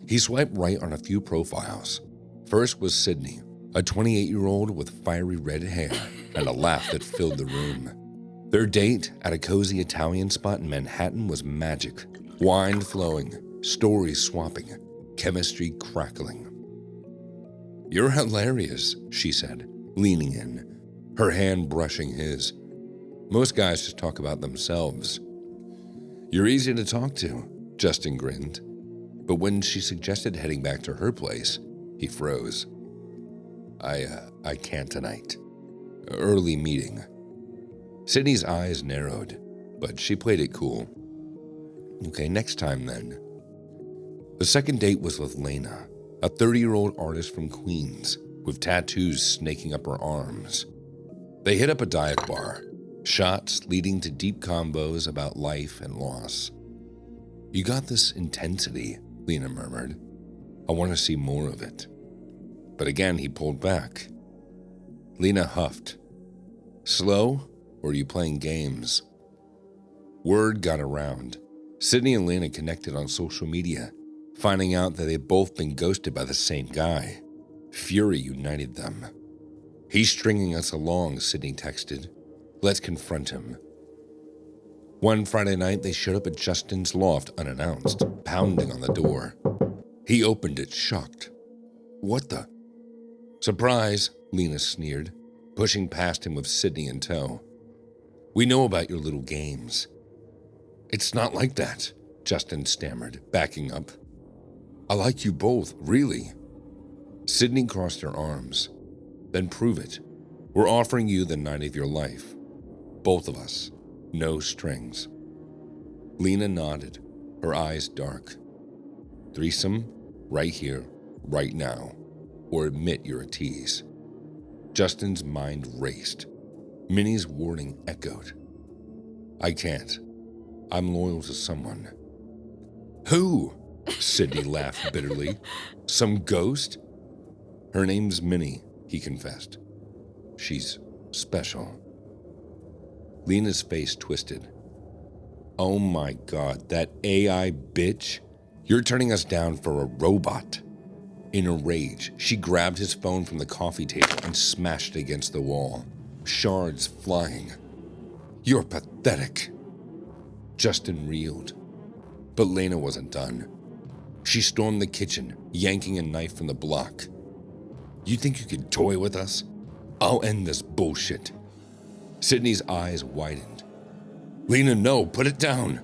He swiped right on a few profiles. First was Sydney, a 28-year-old with fiery red hair and a laugh that filled the room. Their date at a cozy Italian spot in Manhattan was magic. Wine flowing, stories swapping, chemistry crackling. "You're hilarious," she said, leaning in, her hand brushing his. "Most guys just talk about themselves." "You're easy to talk to," Justin grinned. But when she suggested heading back to her place, he froze. I can't tonight. Early meeting." Sydney's eyes narrowed, but she played it cool. "Okay, next time then." The second date was with Lena, a 30-year-old artist from Queens, with tattoos snaking up her arms. They hit up a dive bar, shots leading to deep combos about life and loss. "You got this intensity," Lena murmured. "I want to see more of it." But again, he pulled back. Lena huffed. "Slow, or are you playing games?" Word got around. Sydney and Lena connected on social media, finding out that they'd both been ghosted by the same guy. Fury united them. "He's stringing us along," Sydney texted. "Let's confront him." One Friday night, they showed up at Justin's loft unannounced, pounding on the door. He opened it, shocked. "What the?" "Surprise," Lena sneered, pushing past him with Sydney in tow. "We know about your little games." "It's not like that," Justin stammered, backing up. "I like you both, really." Sydney crossed her arms. "Then prove it. We're offering you the night of your life. Both of us. No strings." Lena nodded, her eyes dark. "Threesome, right here, right now, or admit you're a tease." Justin's mind raced. Minnie's warning echoed. I can't. I'm loyal to someone. Who? Sydney laughed bitterly. Some ghost? Her name's Minnie, he confessed. She's special. Lena's face twisted. Oh my God, that AI bitch? You're turning us down for a robot. In a rage, she grabbed his phone from the coffee table and smashed it against the wall, shards flying. You're pathetic. Justin reeled. But Lena wasn't done. She stormed the kitchen, yanking a knife from the block. You think you can toy with us? I'll end this bullshit. Sydney's eyes widened. Lena, no, put it down.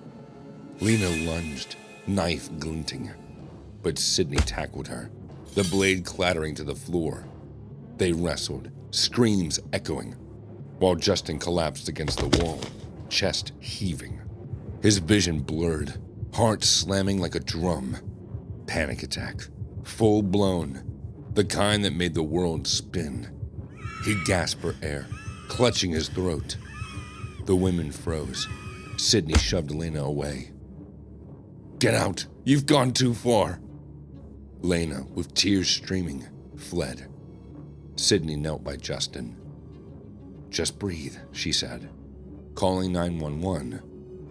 Lena lunged, knife glinting. But Sydney tackled her, the blade clattering to the floor. They wrestled, screams echoing, while Justin collapsed against the wall, chest heaving. His vision blurred, heart slamming like a drum. Panic attack, full blown, the kind that made the world spin. He gasped for air, clutching his throat. The women froze. Sydney shoved Lena away. Get out, you've gone too far. Lena, with tears streaming, fled. Sydney knelt by Justin. Just breathe, she said, calling 911.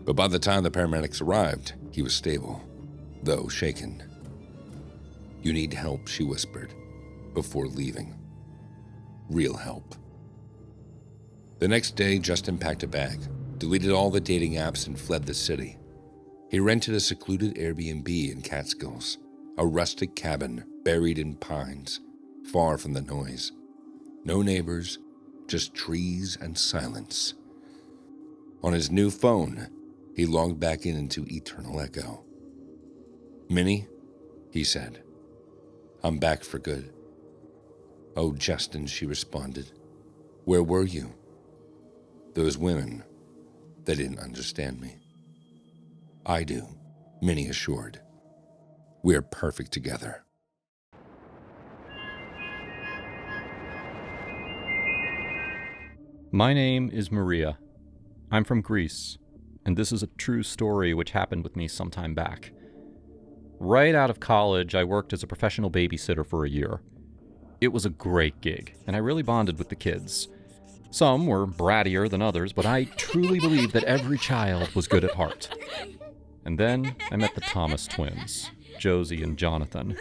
But by the time the paramedics arrived, he was stable, though shaken. You need help, she whispered, before leaving. Real help. The next day, Justin packed a bag, deleted all the dating apps, and fled the city. He rented a secluded Airbnb in Catskills, a rustic cabin buried in pines, far from the noise. No neighbors, just trees and silence. On his new phone, he logged back into Eternal Echo. Minnie, he said, I'm back for good. Oh, Justin, she responded. Where were you? Those women, they didn't understand me. I do, Minnie assured. We're perfect together. My name is Maria. I'm from Greece, and this is a true story which happened with me some time back. Right out of college, I worked as a professional babysitter for a year. It was a great gig, and I really bonded with the kids. Some were brattier than others, but I truly believed that every child was good at heart. And then I met the Thomas twins, Josie and Jonathan.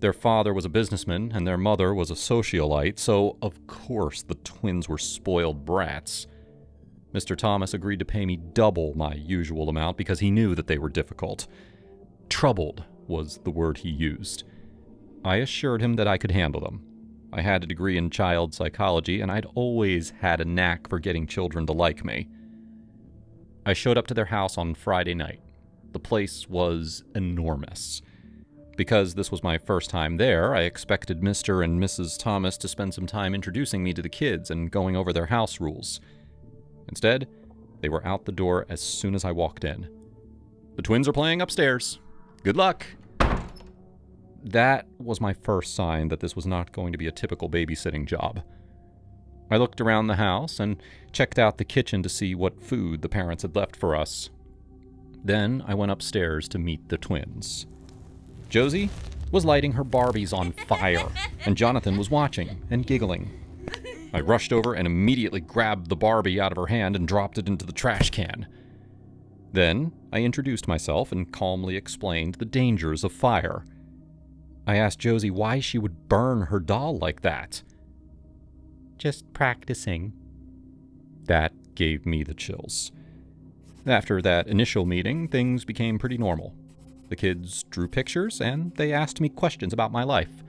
Their father was a businessman, and their mother was a socialite, so of course the twins were spoiled brats. Mr. Thomas agreed to pay me double my usual amount because he knew that they were difficult. Troubled was the word he used. I assured him that I could handle them. I had a degree in child psychology, and I'd always had a knack for getting children to like me. I showed up to their house on Friday night. The place was enormous. Because this was my first time there, I expected Mr. and Mrs. Thomas to spend some time introducing me to the kids and going over their house rules. Instead, they were out the door as soon as I walked in. The twins are playing upstairs. Good luck! That was my first sign that this was not going to be a typical babysitting job. I looked around the house and checked out the kitchen to see what food the parents had left for us. Then I went upstairs to meet the twins. Josie was lighting her Barbies on fire, and Jonathan was watching and giggling. I rushed over and immediately grabbed the Barbie out of her hand and dropped it into the trash can. Then I introduced myself and calmly explained the dangers of fire. I asked Josie why she would burn her doll like that. Just practicing. That gave me the chills. After that initial meeting, things became pretty normal. The kids drew pictures, and they asked me questions about my life.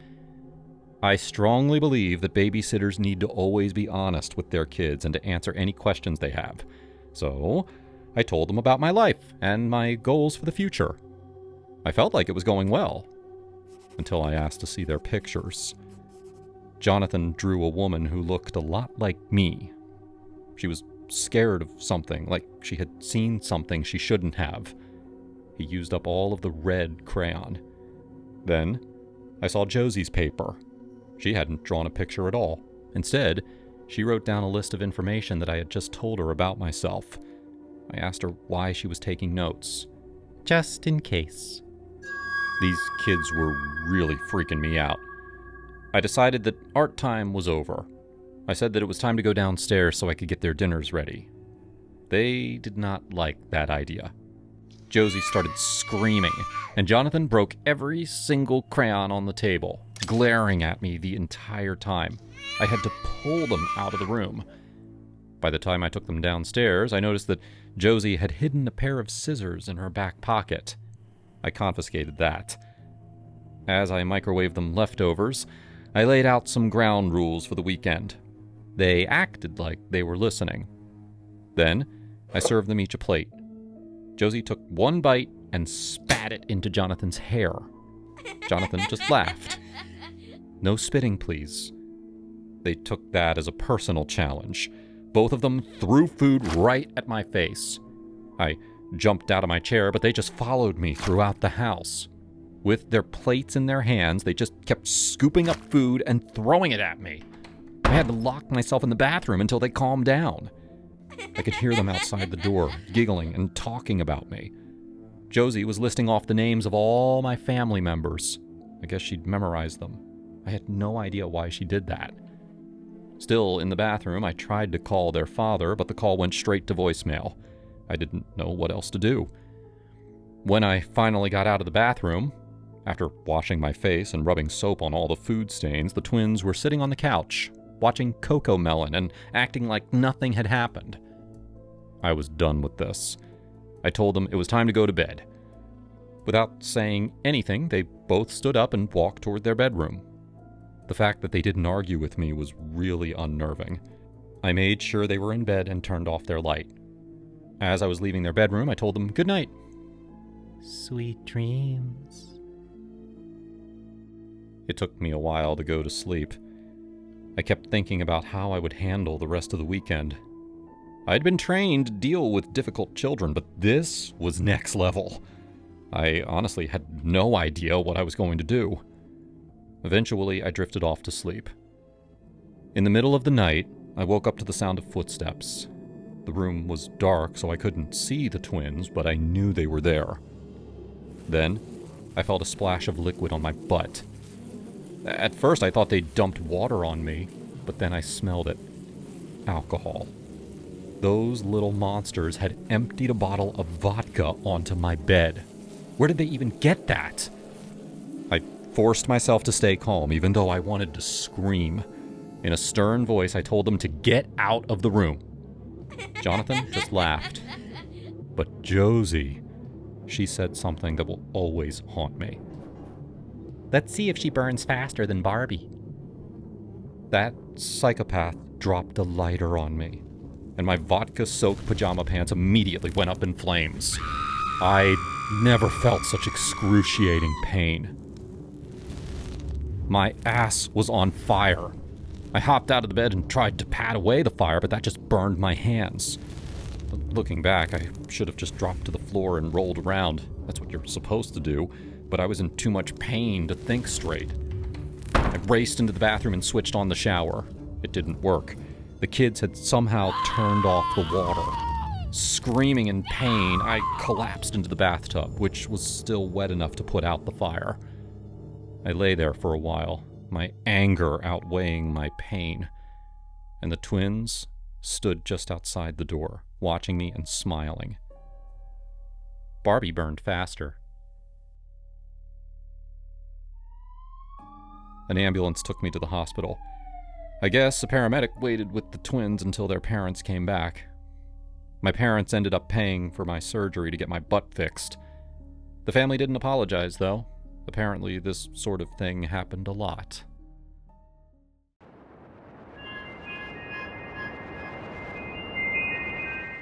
I strongly believe that babysitters need to always be honest with their kids and to answer any questions they have. So, I told them about my life and my goals for the future. I felt like it was going well, until I asked to see their pictures. Jonathan drew a woman who looked a lot like me. She was scared of something, like she had seen something she shouldn't have. He used up all of the red crayon. Then, I saw Josie's paper. She hadn't drawn a picture at all, Instead, she wrote down a list of information that I had just told her about myself. I asked her why she was taking notes. Just in case. These kids were really freaking me out. I decided that art time was over. I said that it was time to go downstairs so I could get their dinners ready. They did not like that idea. Josie started screaming, and Jonathan broke every single crayon on the table, glaring at me the entire time. I had to pull them out of the room. By the time I took them downstairs, I noticed that Josie had hidden a pair of scissors in her back pocket. I confiscated that. As I microwaved them leftovers, I laid out some ground rules for the weekend. They acted like they were listening. Then, I served them each a plate. Josie took one bite and spat it into Jonathan's hair. Jonathan just laughed. No spitting, please. They took that as a personal challenge. Both of them threw food right at my face. I jumped out of my chair, but they just followed me throughout the house. With their plates in their hands, they just kept scooping up food and throwing it at me. I had to lock myself in the bathroom until they calmed down. I could hear them outside the door, giggling and talking about me. Josie was listing off the names of all my family members. I guess she'd memorized them. I had no idea why she did that. Still in the bathroom, I tried to call their father, but the call went straight to voicemail. I didn't know what else to do. When I finally got out of the bathroom, after washing my face and rubbing soap on all the food stains, the twins were sitting on the couch, watching Coco Melon and acting like nothing had happened. I was done with this. I told them it was time to go to bed. Without saying anything, they both stood up and walked toward their bedroom. The fact that they didn't argue with me was really unnerving. I made sure they were in bed and turned off their light. As I was leaving their bedroom, I told them good night. Sweet dreams. It took me a while to go to sleep. I kept thinking about how I would handle the rest of the weekend. I'd been trained to deal with difficult children, but this was next level. I honestly had no idea what I was going to do. Eventually, I drifted off to sleep. In the middle of the night, I woke up to the sound of footsteps. The room was dark, so I couldn't see the twins, but I knew they were there. Then, I felt a splash of liquid on my butt. At first, I thought they'd dumped water on me, but then I smelled it. Alcohol. Those little monsters had emptied a bottle of vodka onto my bed. Where did they even get that? I forced myself to stay calm, even though I wanted to scream. In a stern voice, I told them to get out of the room. Jonathan just laughed. But Josie, she said something that will always haunt me. Let's see if she burns faster than Barbie. That psychopath dropped a lighter on me, and my vodka-soaked pajama pants immediately went up in flames. I'd never felt such excruciating pain. My ass was on fire. I hopped out of the bed and tried to pat away the fire, but that just burned my hands. Looking back, I should have just dropped to the floor and rolled around. That's what you're supposed to do, but I was in too much pain to think straight. I raced into the bathroom and switched on the shower. It didn't work. The kids had somehow turned off the water. Screaming in pain, I collapsed into the bathtub, which was still wet enough to put out the fire. I lay there for a while, my anger outweighing my pain, and the twins stood just outside the door, watching me and smiling. Barbie burned faster. An ambulance took me to the hospital. I guess a paramedic waited with the twins until their parents came back. My parents ended up paying for my surgery to get my butt fixed. The family didn't apologize, though. Apparently, this sort of thing happened a lot.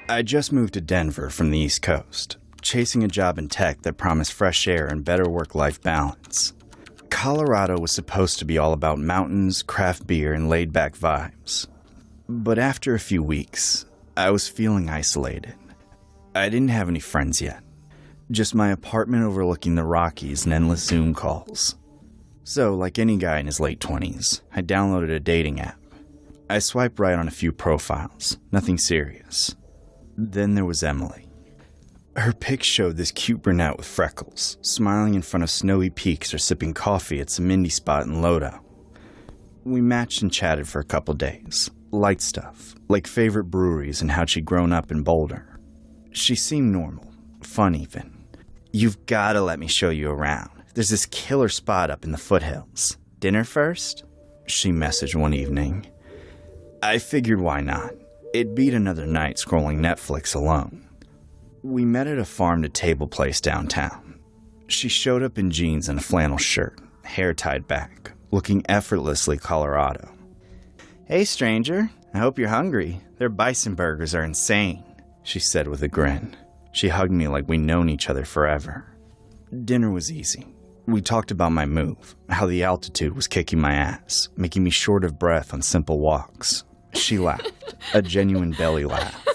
I just moved to Denver from the East Coast, chasing a job in tech that promised fresh air and better work-life balance. Colorado was supposed to be all about mountains, craft beer, and laid-back vibes. But after a few weeks, I was feeling isolated. I didn't have any friends yet. Just my apartment overlooking the Rockies and endless Zoom calls. So, like any guy in his late 20s, I downloaded a dating app. I swiped right on a few profiles, nothing serious. Then there was Emily. Her pic showed this cute brunette with freckles, smiling in front of snowy peaks or sipping coffee at some indie spot in Lodo. We matched and chatted for a couple days. Light stuff, like favorite breweries and how she'd grown up in Boulder. She seemed normal, fun even. "You've gotta let me show you around. There's this killer spot up in the foothills. Dinner first?" She messaged one evening. I figured why not. It beat another night scrolling Netflix alone. We met at a farm-to-table place downtown. She showed up in jeans and a flannel shirt, hair tied back, looking effortlessly Colorado. "Hey, stranger. I hope you're hungry. Their bison burgers are insane," she said with a grin. She hugged me like we'd known each other forever. Dinner was easy. We talked about my move, how the altitude was kicking my ass, making me short of breath on simple walks. She laughed, a genuine belly laugh.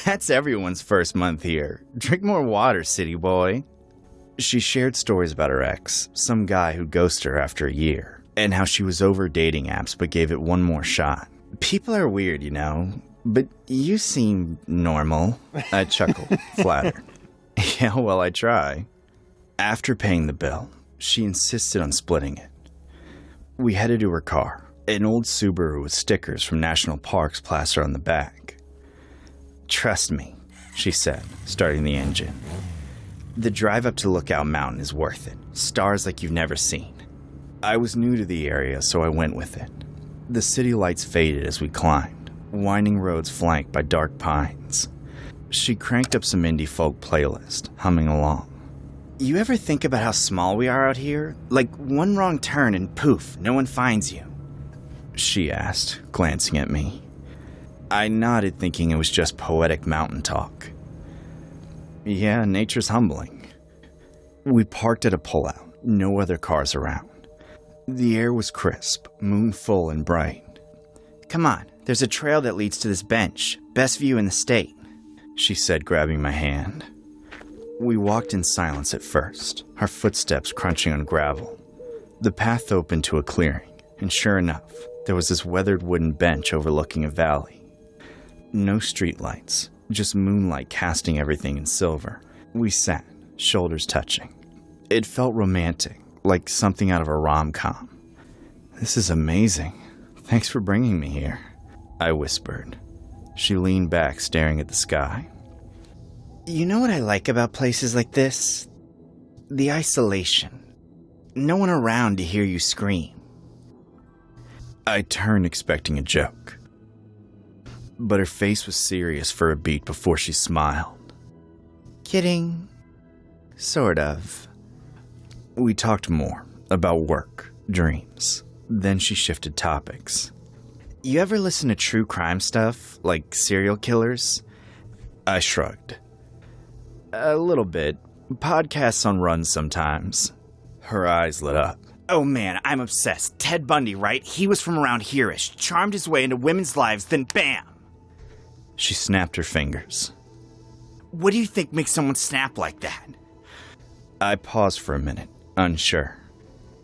"That's everyone's first month here. Drink more water, city boy." She shared stories about her ex, some guy who ghosted her after a year, and how she was over dating apps but gave it one more shot. "People are weird, you know, but you seem normal." I chuckled, flattered. "Yeah, well, I try." After paying the bill, she insisted on splitting it. We headed to her car, an old Subaru with stickers from national parks plastered on the back. "Trust me," she said, starting the engine. "The drive up to Lookout Mountain is worth it. Stars like you've never seen." I was new to the area, so I went with it. The city lights faded as we climbed, winding roads flanked by dark pines. She cranked up some indie folk playlist, humming along. "You ever think about how small we are out here? Like one wrong turn and poof, no one finds you?" she asked, glancing at me. I nodded, thinking it was just poetic mountain talk. "Yeah, nature's humbling." We parked at a pullout, no other cars around. The air was crisp, moon full and bright. "Come on, there's a trail that leads to this bench. Best view in the state," she said, grabbing my hand. We walked in silence at first, our footsteps crunching on gravel. The path opened to a clearing, and sure enough, there was this weathered wooden bench overlooking a valley. No streetlights, just moonlight casting everything in silver. We sat, shoulders touching. It felt romantic, like something out of a rom-com. "This is amazing. Thanks for bringing me here," I whispered. She leaned back, staring at the sky. "You know what I like about places like this? The isolation. No one around to hear you scream." I turned, expecting a joke. But her face was serious for a beat before she smiled. "Kidding. Sort of." We talked more, about work, dreams. Then she shifted topics. "You ever listen to true crime stuff, like serial killers?" I shrugged. "A little bit. Podcasts on runs sometimes." Her eyes lit up. "Oh man, I'm obsessed. Ted Bundy, right? He was from around here-ish, charmed his way into women's lives, then bam!" She snapped her fingers. "What do you think makes someone snap like that?" I paused for a minute, unsure.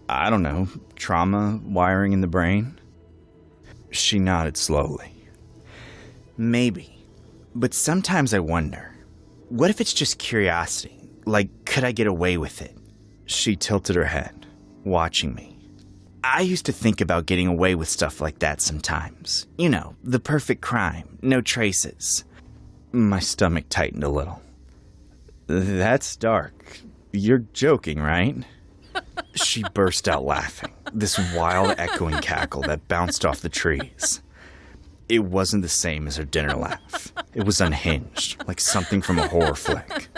"I don't know, trauma, wiring in the brain?" She nodded slowly. "Maybe. But sometimes I wonder, what if it's just curiosity? Like, could I get away with it?" She tilted her head, watching me. "I used to think about getting away with stuff like that sometimes. You know, the perfect crime, no traces." My stomach tightened a little. "That's dark. You're joking, right?" She burst out laughing, this wild echoing cackle that bounced off the trees. It wasn't the same as her dinner laugh. It was unhinged, like something from a horror flick.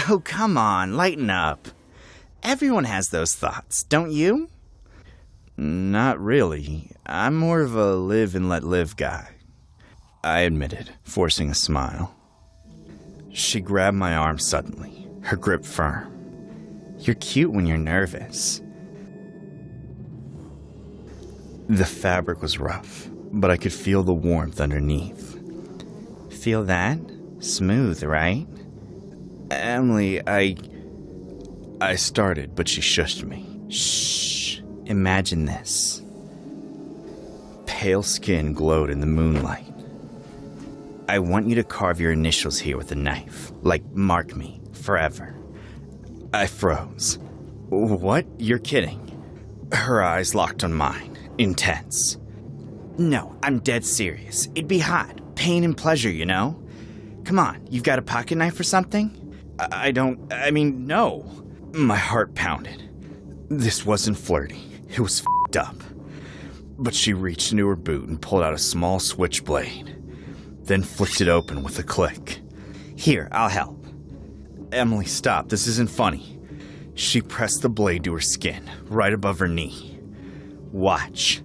"Oh, come on, lighten up. Everyone has those thoughts, don't you?" "Not really. I'm more of a live and let live guy," I admitted, forcing a smile. She grabbed my arm suddenly, her grip firm. "You're cute when you're nervous." The fabric was rough, but I could feel the warmth underneath. "Feel that? Smooth, right?" "Emily, I started, but she shushed me. "Shh. Imagine this. pale skin glowed in the moonlight. I want you to carve your initials here with a knife. Like, mark me, forever. I froze. What? You're kidding. Her eyes locked on mine, intense. No, I'm dead serious. It'd be hot. Pain and pleasure, you know? Come on, you've got a pocket knife or something? No. My heart pounded. This wasn't flirty. It was f***ed up. But she reached into her boot and pulled out a small switchblade, then flicked it open with a click. Here, I'll help. Emily, stop. This isn't funny. She pressed the blade to her skin, right above her knee. Watch.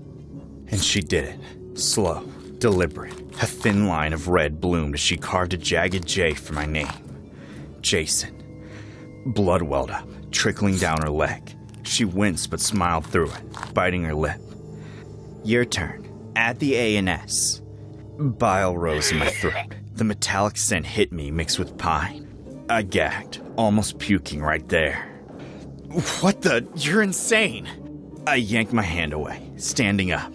And she did it. Slow, deliberate. A thin line of red bloomed as she carved a jagged J for my name. Jason. Blood welled up, trickling down her leg. She winced but smiled through it, biting her lip. Your turn. Add the A and S. Bile rose in my throat. The metallic scent hit me mixed with pine. I gagged, almost puking right there. What the? You're insane! I yanked my hand away, standing up.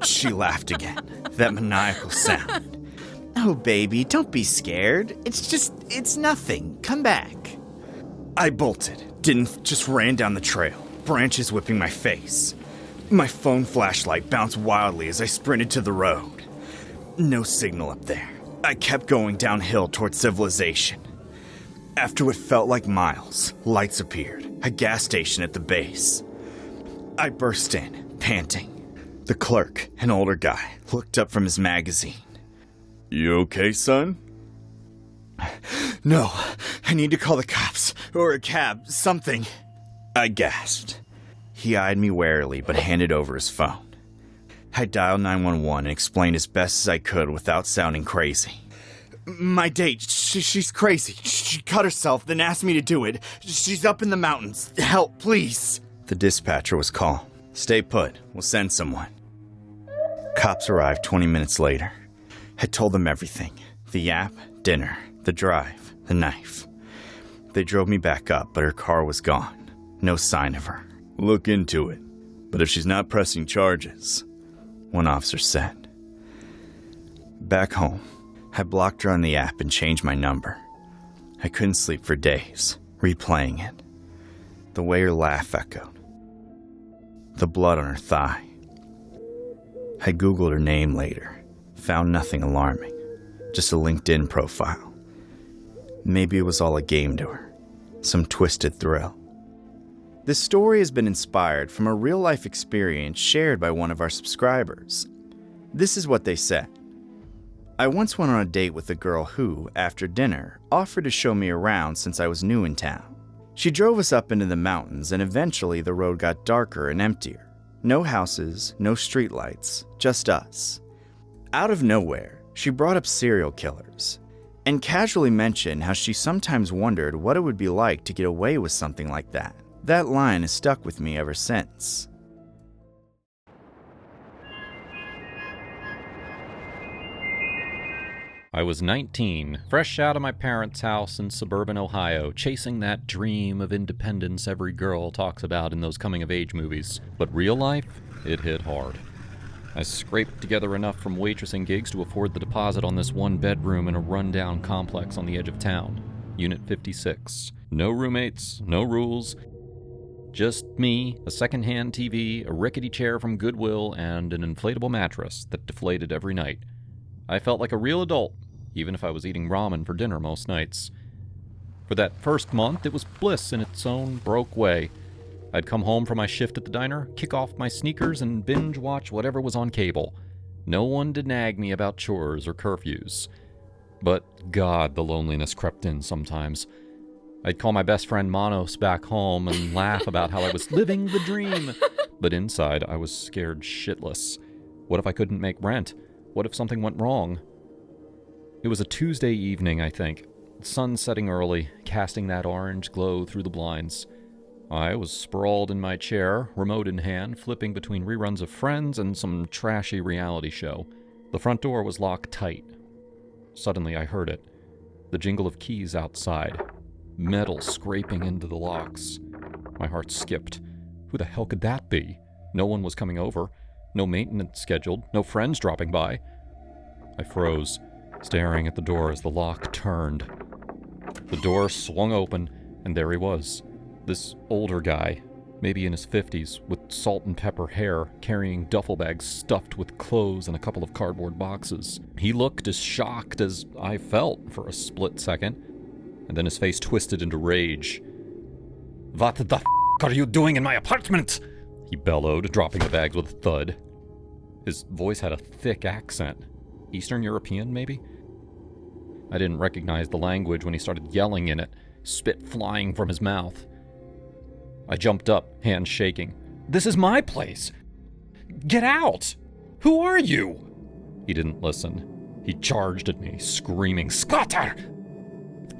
She laughed again, that maniacal sound. Oh, baby, don't be scared. It's nothing. Come back. I bolted, just ran down the trail, branches whipping my face. My phone flashlight bounced wildly as I sprinted to the road. No signal up there. I kept going downhill towards civilization. After what felt like miles, lights appeared, a gas station at the base. I burst in, panting. The clerk, an older guy, looked up from his magazine. You okay, son? No, I need to call the cops, or a cab, something. I gasped. He eyed me warily, but handed over his phone. I dialed 911 and explained as best as I could without sounding crazy. My date, she's crazy. She cut herself, then asked me to do it. She's up in the mountains. Help, please. The dispatcher was calm. Stay put. We'll send someone. Cops arrived 20 minutes later. I told them everything. The yap, dinner, the drive, the knife. They drove me back up, but her car was gone. No sign of her. Look into it. But if she's not pressing charges, one officer said. Back home, I blocked her on the app and changed my number. I couldn't sleep for days, replaying it. The way her laugh echoed. The blood on her thigh. I Googled her name later. Found nothing alarming. Just a LinkedIn profile. Maybe it was all a game to her. Some twisted thrill. This story has been inspired from a real-life experience shared by one of our subscribers. This is what they said. I once went on a date with a girl who, after dinner, offered to show me around since I was new in town. She drove us up into the mountains, and eventually the road got darker and emptier. No houses, no streetlights, just us. Out of nowhere, she brought up serial killers, and casually mentioned how she sometimes wondered what it would be like to get away with something like that. That line has stuck with me ever since. I was 19, fresh out of my parents' house in suburban Ohio, chasing that dream of independence every girl talks about in those coming-of-age movies. But real life, it hit hard. I scraped together enough from waitressing gigs to afford the deposit on this one bedroom in a rundown complex on the edge of town. Unit 56. No roommates, no rules. Just me, a second-hand TV, a rickety chair from Goodwill, and an inflatable mattress that deflated every night. I felt like a real adult, even if I was eating ramen for dinner most nights. For that first month, it was bliss in its own broke way. I'd come home from my shift at the diner, kick off my sneakers, and binge-watch whatever was on cable. No one to nag me about chores or curfews. But God, the loneliness crept in sometimes. I'd call my best friend Manos back home and laugh about how I was living the dream. But inside, I was scared shitless. What if I couldn't make rent? What if something went wrong? It was a Tuesday evening, I think. The sun setting early, casting that orange glow through the blinds. I was sprawled in my chair, remote in hand, flipping between reruns of Friends and some trashy reality show. The front door was locked tight. Suddenly I heard it. The jingle of keys outside. Metal scraping into the locks. My heart skipped. Who the hell could that be? No one was coming over. No maintenance scheduled, no friends dropping by. I froze, staring at the door as the lock turned. The door swung open, and there he was. This older guy, maybe in his 50s, with salt and pepper hair, carrying duffel bags stuffed with clothes and a couple of cardboard boxes. He looked as shocked as I felt for a split second, and then his face twisted into rage. "What the f*** are you doing in my apartment?" he bellowed, dropping the bags with a thud. His voice had a thick accent. Eastern European, maybe? I didn't recognize the language when he started yelling in it, spit flying from his mouth. I jumped up, hands shaking. "This is my place! Get out! Who are you?" He didn't listen. He charged at me, screaming, "Squatter!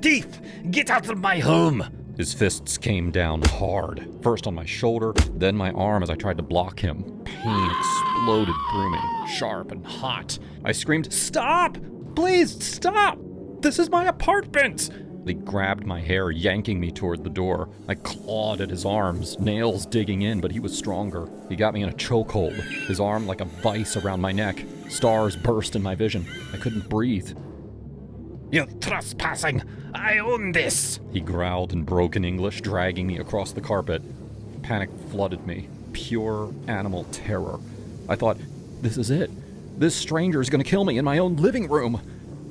Thief! Get out of my home!" His fists came down hard, first on my shoulder, then my arm as I tried to block him. Pain exploded through me, sharp and hot. I screamed, "Stop! Please, stop! This is my apartment!" He grabbed my hair, yanking me toward the door. I clawed at his arms, nails digging in, but he was stronger. He got me in a chokehold, his arm like a vice around my neck. Stars burst in my vision. I couldn't breathe. "You're trespassing! I own this!" he growled in broken English, dragging me across the carpet. Panic flooded me. Pure animal terror. I thought, this is it. This stranger is going to kill me in my own living room.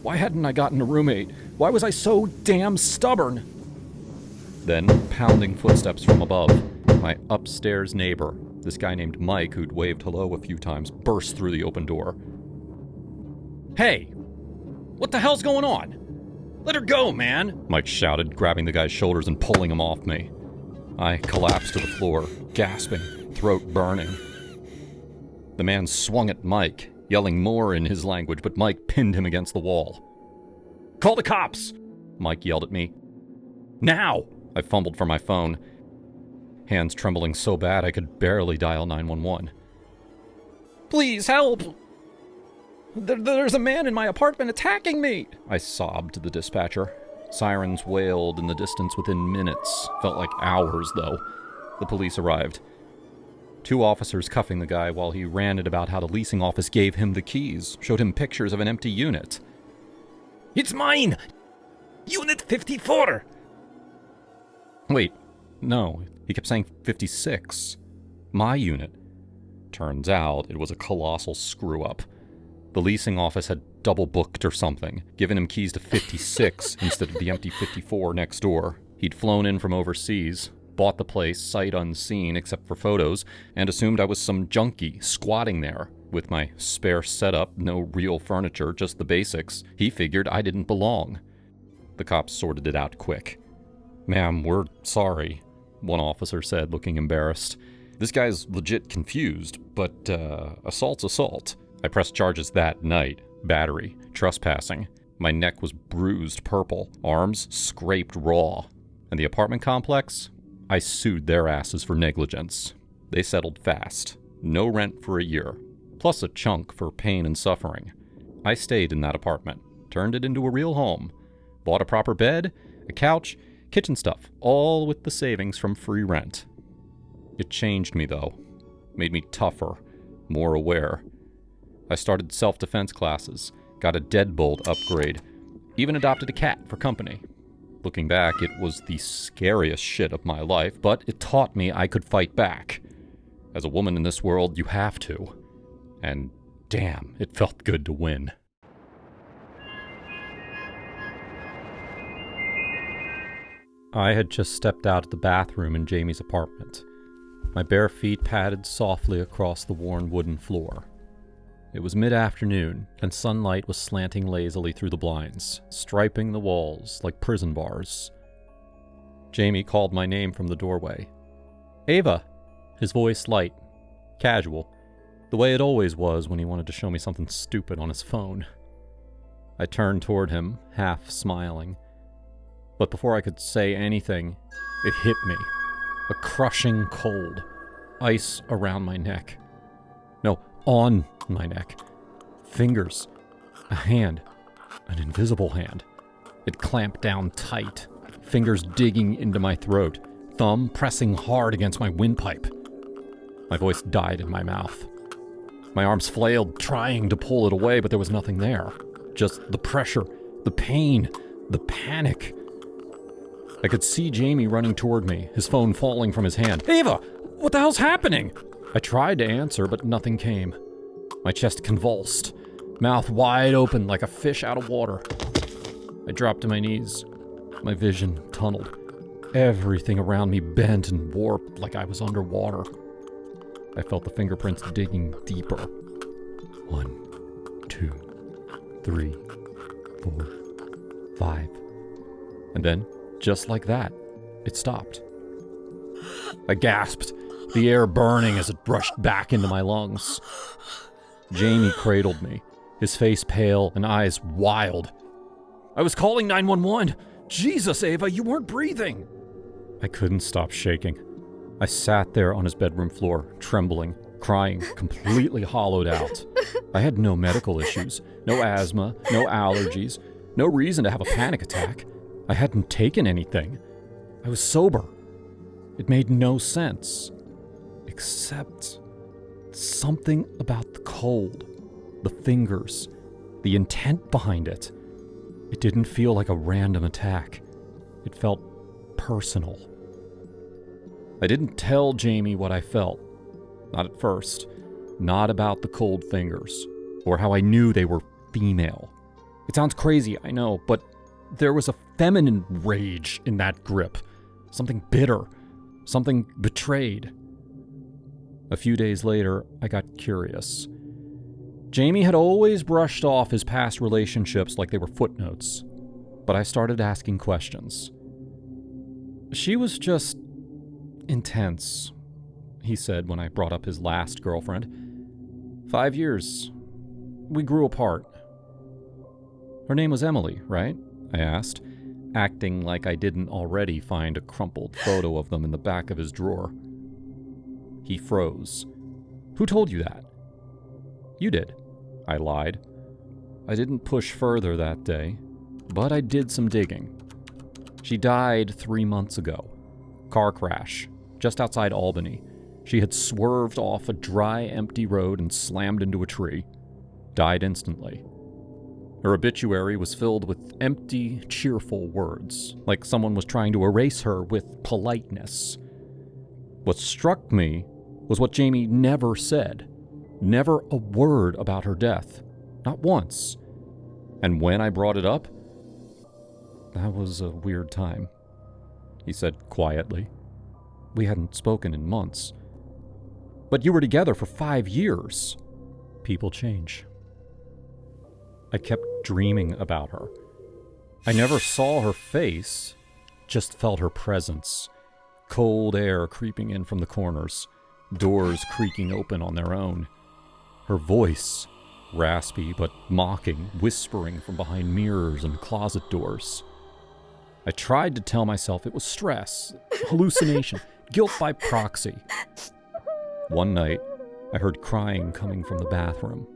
Why hadn't I gotten a roommate? Why was I so damn stubborn? Then, pounding footsteps from above, my upstairs neighbor, this guy named Mike who'd waved hello a few times, burst through the open door. "Hey! What the hell's going on? Let her go, man!" Mike shouted, grabbing the guy's shoulders and pulling him off me. I collapsed to the floor, gasping, throat burning. The man swung at Mike, yelling more in his language, but Mike pinned him against the wall. "Call the cops!" Mike yelled at me. "Now!" I fumbled for my phone, hands trembling so bad I could barely dial 911. "Please help! There's a man in my apartment attacking me!" I sobbed to the dispatcher. Sirens wailed in the distance within minutes. Felt like hours, though. The police arrived. 2 officers cuffing the guy while he ranted about how the leasing office gave him the keys, showed him pictures of an empty unit. "It's mine! Unit 54! Wait, no, he kept saying 56. My unit. Turns out it was a colossal screw-up. The leasing office had double-booked or something, given him keys to 56 instead of the empty 54 next door. He'd flown in from overseas, bought the place sight unseen except for photos, and assumed I was some junkie squatting there. With my spare setup, no real furniture, just the basics, he figured I didn't belong. The cops sorted it out quick. "Ma'am, we're sorry," one officer said, looking embarrassed. "This guy's legit confused, but assault's assault." I pressed charges that night. Battery, trespassing. My neck was bruised purple, arms scraped raw. And the apartment complex? I sued their asses for negligence. They settled fast. No rent for a year, plus a chunk for pain and suffering. I stayed in that apartment, turned it into a real home, bought a proper bed, a couch, kitchen stuff, all with the savings from free rent. It changed me, though. Made me tougher, more aware. I started self-defense classes, got a deadbolt upgrade, even adopted a cat for company. Looking back, it was the scariest shit of my life, but it taught me I could fight back. As a woman in this world, you have to. And damn, it felt good to win. I had just stepped out of the bathroom in Jamie's apartment. My bare feet padded softly across the worn wooden floor. It was mid-afternoon, and sunlight was slanting lazily through the blinds, striping the walls like prison bars. Jamie called my name from the doorway. "Ava!" His voice light, casual, the way it always was when he wanted to show me something stupid on his phone. I turned toward him, half smiling. But before I could say anything, it hit me. A crushing cold. Ice around my neck. No, on my neck. Fingers. A hand. An invisible hand. It clamped down tight. Fingers digging into my throat. Thumb pressing hard against my windpipe. My voice died in my mouth. My arms flailed, trying to pull it away, but there was nothing there. Just the pressure, the pain, the panic. I could see Jamie running toward me, his phone falling from his hand. "Ava, what the hell's happening?" I tried to answer, but nothing came. My chest convulsed, mouth wide open like a fish out of water. I dropped to my knees. My vision tunneled. Everything around me bent and warped like I was underwater. I felt the fingerprints digging deeper. 1, 2, 3, 4, 5. And then, just like that, it stopped. I gasped, the air burning as it rushed back into my lungs. Jamie cradled me, his face pale and eyes wild. "I was calling 911. Jesus, Ava, you weren't breathing." I couldn't stop shaking. I sat there on his bedroom floor, trembling, crying, completely hollowed out. I had no medical issues, no asthma, no allergies, no reason to have a panic attack. I hadn't taken anything. I was sober. It made no sense. Except something about the cold, the fingers, the intent behind it. It didn't feel like a random attack. It felt personal. I didn't tell Jamie what I felt. Not at first. Not about the cold fingers, or how I knew they were female. It sounds crazy, I know, but there was a feminine rage in that grip. Something bitter. Something betrayed. A few days later, I got curious. Jamie had always brushed off his past relationships like they were footnotes, but I started asking questions. "She was just intense," he said when I brought up his last girlfriend. 5 years. We grew apart. "Her name was Emily, right?" I asked, acting like I didn't already find a crumpled photo of them in the back of his drawer. He froze. "Who told you that?" "You did," I lied. I didn't push further that day, but I did some digging. She died 3 months ago. Car crash, just outside Albany. She had swerved off a dry, empty road and slammed into a tree. Died instantly. Her obituary was filled with empty, cheerful words, like someone was trying to erase her with politeness. What struck me was what Jamie never said. Never a word about her death. Not once. And when I brought it up, "That was a weird time," he said quietly. "We hadn't spoken in months." "But you were together for 5 years. People change." I kept dreaming about her. I never saw her face, just felt her presence. Cold air creeping in from the corners, doors creaking open on their own. Her voice, raspy but mocking, whispering from behind mirrors and closet doors. I tried to tell myself it was stress, hallucination, guilt by proxy. One night, I heard crying coming from the bathroom.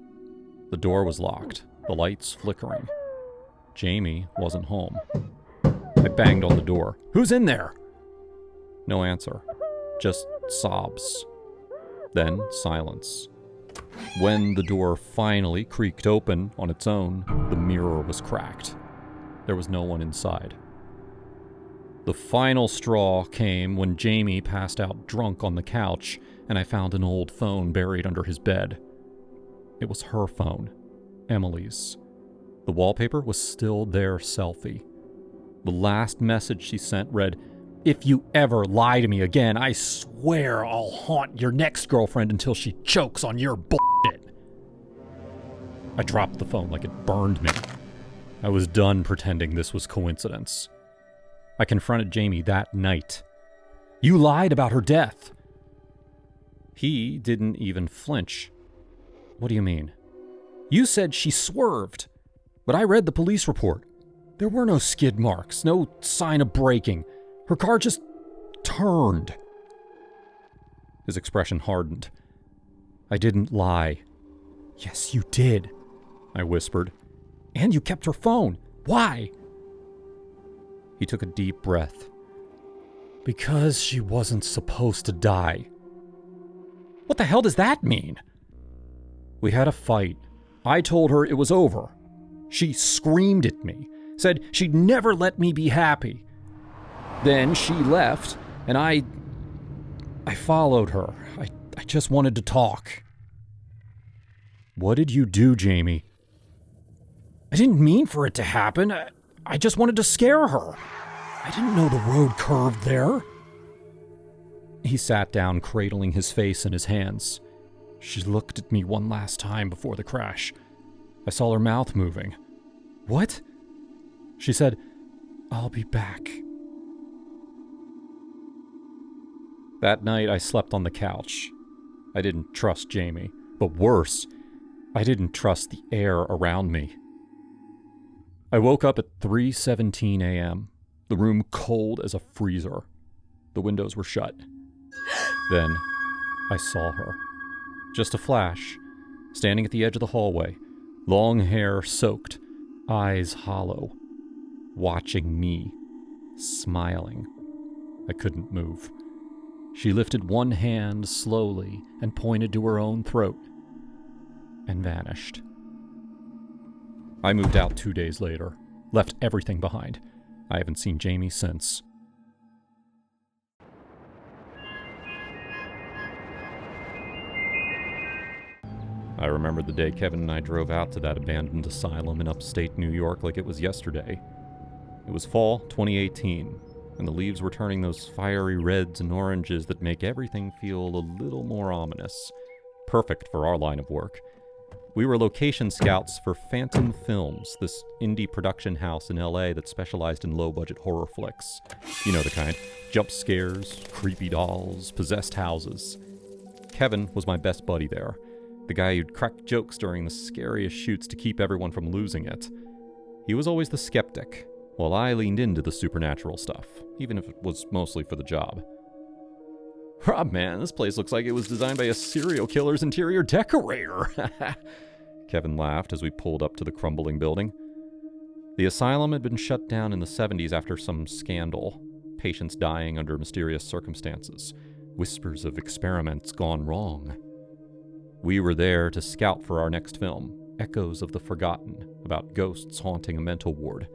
The door was locked, the lights flickering. Jamie wasn't home. I banged on the door. "Who's in there?" No answer, just sobs. Then silence. When the door finally creaked open on its own, the mirror was cracked. There was no one inside. The final straw came when Jamie passed out drunk on the couch, and I found an old phone buried under his bed. It was her phone, Emily's. The wallpaper was still their selfie. The last message she sent read, "If you ever lie to me again, I swear I'll haunt your next girlfriend until she chokes on your bullshit." I dropped the phone like it burned me. I was done pretending this was coincidence. I confronted Jamie that night. "You lied about her death." He didn't even flinch. "What do you mean?" "You said she swerved, but I read the police report. There were no skid marks, no sign of braking. Her car just turned." His expression hardened. "I didn't lie." "Yes, you did," I whispered. "And you kept her phone. Why?" He took a deep breath. "Because she wasn't supposed to die." "What the hell does that mean?" We had a fight. I told her it was over. She screamed at me, said she'd never let me be happy. Then she left, and I followed her. I just wanted to talk. What did you do, Jamie? I didn't mean for it to happen. I just wanted to scare her. I didn't know the road curved there. He sat down, cradling his face in his hands. She looked at me one last time before the crash. I saw her mouth moving. What? She said, "I'll be back." That night, I slept on the couch. I didn't trust Jamie, but worse, I didn't trust the air around me. I woke up at 3:17 a.m., the room cold as a freezer. The windows were shut. Then, I saw her. Just a flash, standing at the edge of the hallway, long hair soaked, eyes hollow, watching me, smiling. I couldn't move. She lifted one hand slowly and pointed to her own throat, and vanished. I moved out 2 days later, left everything behind. I haven't seen Jamie since. I remember the day Kevin and I drove out to that abandoned asylum in upstate New York like it was yesterday. It was fall 2018, and the leaves were turning those fiery reds and oranges that make everything feel a little more ominous. Perfect for our line of work. We were location scouts for Phantom Films, this indie production house in LA that specialized in low-budget horror flicks. You know the kind. Jump scares, creepy dolls, possessed houses. Kevin was my best buddy there. The guy who'd crack jokes during the scariest shoots to keep everyone from losing it. He was always the skeptic, while I leaned into the supernatural stuff, even if it was mostly for the job. Rob, man, this place looks like it was designed by a serial killer's interior decorator. Kevin laughed as we pulled up to the crumbling building. The asylum had been shut down in the 70s after some scandal, patients dying under mysterious circumstances, whispers of experiments gone wrong. We were there to scout for our next film, Echoes of the Forgotten, about ghosts haunting a mental ward.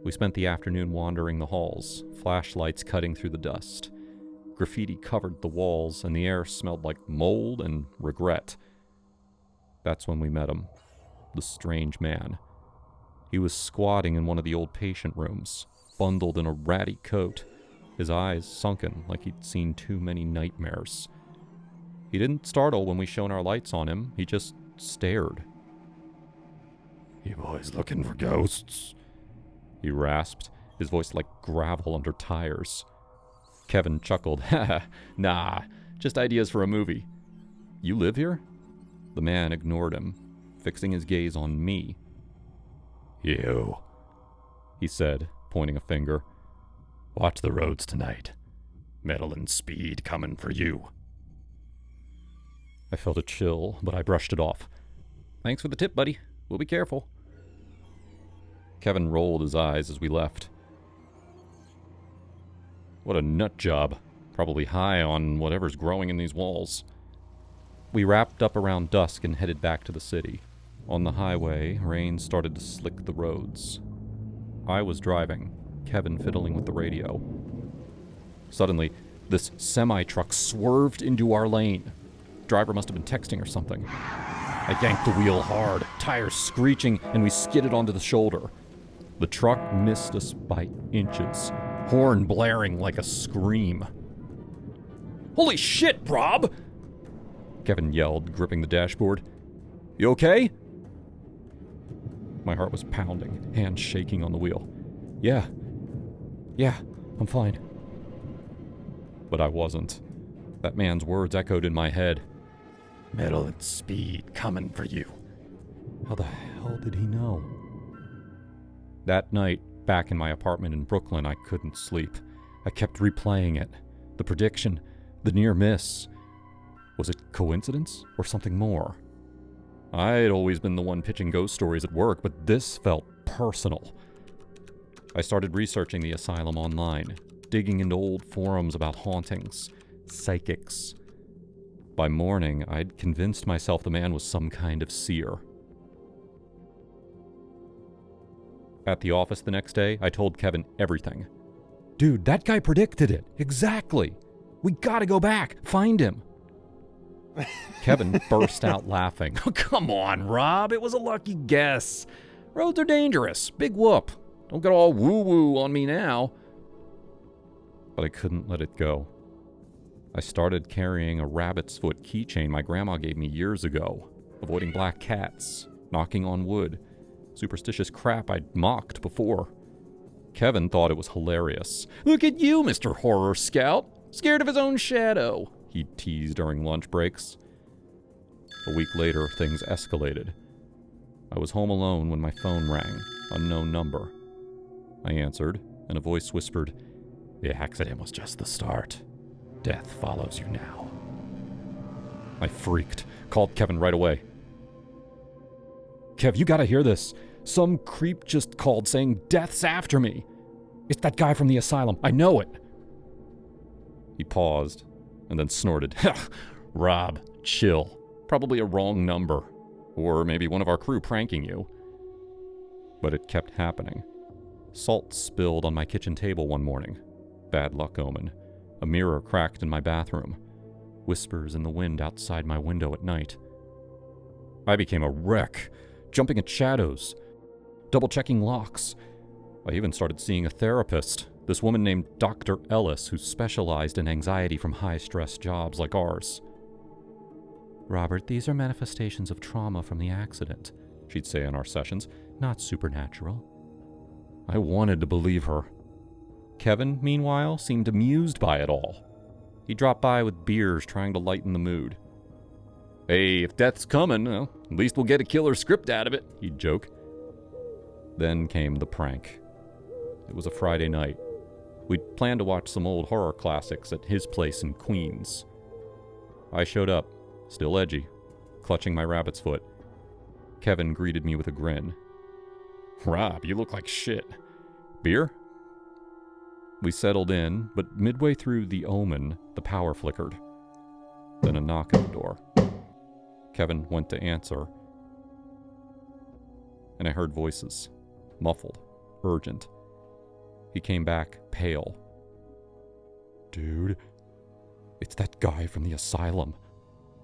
We spent the afternoon wandering the halls, flashlights cutting through the dust. Graffiti covered the walls, and the air smelled like mold and regret. That's when we met him, the strange man. He was squatting in one of the old patient rooms, bundled in a ratty coat, his eyes sunken like he'd seen too many nightmares. He didn't startle when we shone our lights on him, he just stared. "You boys looking for ghosts?" he rasped, his voice like gravel under tires. Kevin chuckled. Nah, just ideas for a movie. "You live here?" The man ignored him, fixing his gaze on me. "You," he said, pointing a finger. "Watch the roads tonight. Metal and speed coming for you." I felt a chill, but I brushed it off. "Thanks for the tip, buddy. We'll be careful." Kevin rolled his eyes as we left. What a nut job. Probably high on whatever's growing in these walls. We wrapped up around dusk and headed back to the city. On the highway, rain started to slick the roads. I was driving, Kevin fiddling with the radio. Suddenly, this semi-truck swerved into our lane. Driver must have been texting or something. I yanked the wheel hard, tires screeching, and we skidded onto the shoulder. The truck missed us by inches, horn blaring like a scream. "Holy shit, Rob!" Kevin yelled, gripping the dashboard. "You okay?" My heart was pounding, hands shaking on the wheel. Yeah, I'm fine." But I wasn't. That man's words echoed in my head. "Metal and speed coming for you." How the hell did he know? That night, back in my apartment in Brooklyn, I couldn't sleep. I kept replaying it. The prediction, the near miss. Was it coincidence or something more? I'd always been the one pitching ghost stories at work, but this felt personal. I started researching the asylum online, digging into old forums about hauntings, psychics. By morning, I'd convinced myself the man was some kind of seer. At the office the next day, I told Kevin everything. Dude, that guy predicted it. Exactly. We gotta go back. Find him. Kevin burst out laughing. Oh, come on, Rob. It was a lucky guess. Roads are dangerous. Big whoop. Don't get all woo-woo on me now. But I couldn't let it go. I started carrying a rabbit's foot keychain my grandma gave me years ago, avoiding black cats, knocking on wood, superstitious crap I'd mocked before. Kevin thought it was hilarious. Look at you, Mr. Horror Scout. Scared of his own shadow, he'd tease during lunch breaks. A week later, things escalated. I was home alone when my phone rang, unknown number. I answered, and a voice whispered, "The accident was just the start. Death follows you now." I freaked, called Kevin right away. Kev, you gotta hear this. Some creep just called saying death's after me. It's that guy from the asylum. I know it. He paused and then snorted. Rob, chill. Probably a wrong number. Or maybe one of our crew pranking you. But it kept happening. Salt spilled on my kitchen table one morning. Bad luck omen. A mirror cracked in my bathroom. Whispers in the wind outside my window at night. I became a wreck, jumping at shadows, double-checking locks. I even started seeing a therapist, this woman named Dr. Ellis, who specialized in anxiety from high-stress jobs like ours. Robert, these are manifestations of trauma from the accident, she'd say in our sessions, not supernatural. I wanted to believe her. Kevin, meanwhile, seemed amused by it all. He dropped by with beers, trying to lighten the mood. Hey, if death's coming, well, at least we'll get a killer script out of it, he'd joke. Then came the prank. It was a Friday night. We'd planned to watch some old horror classics at his place in Queens. I showed up, still edgy, clutching my rabbit's foot. Kevin greeted me with a grin. Rob, you look like shit. Beer? We settled in, but midway through The Omen, the power flickered. Then a knock at the door. Kevin went to answer, and I heard voices, muffled, urgent. He came back, pale. Dude, it's that guy from the asylum.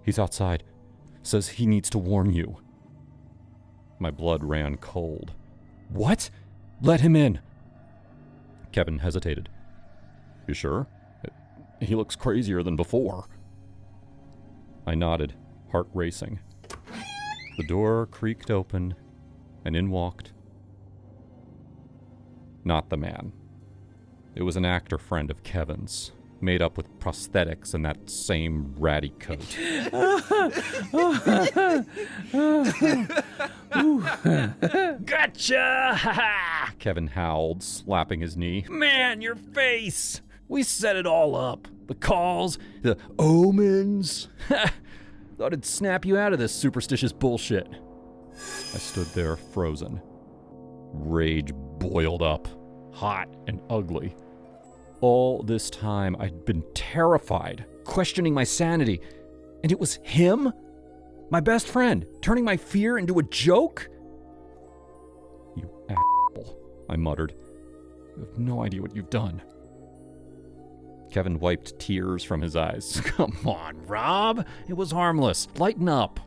He's outside. Says he needs to warn you. My blood ran cold. What? Let him in. Kevin hesitated. You sure? He looks crazier than before. I nodded, heart racing. The door creaked open, and in walked... not the man. It was an actor friend of Kevin's, made up with prosthetics and that same ratty coat. Gotcha! Kevin howled, slapping his knee. Man, your face! We set it all up. The calls, the omens. Thought it'd snap you out of this superstitious bullshit. I stood there frozen. Rage boiled up, hot and ugly. All this time, I'd been terrified, questioning my sanity. And it was him? My best friend, turning my fear into a joke? You asshole, I muttered. You have no idea what you've done. Kevin wiped tears from his eyes. Come on, Rob. It was harmless. Lighten up.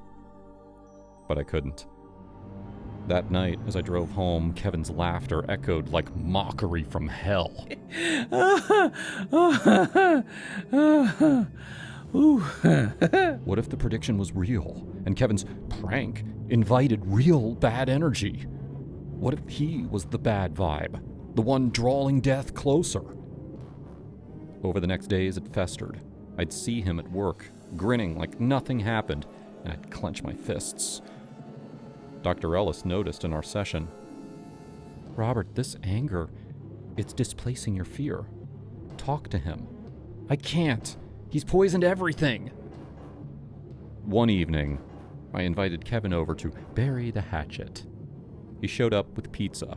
But I couldn't. That night, as I drove home, Kevin's laughter echoed like mockery from hell. What if the prediction was real, and Kevin's prank invited real bad energy? What if he was the bad vibe, the one drawing death closer? Over the next days, it festered. I'd see him at work, grinning like nothing happened, and I'd clench my fists. Dr. Ellis noticed in our session, Robert, this anger, it's displacing your fear. Talk to him. I can't. He's poisoned everything. One evening, I invited Kevin over to bury the hatchet. He showed up with pizza,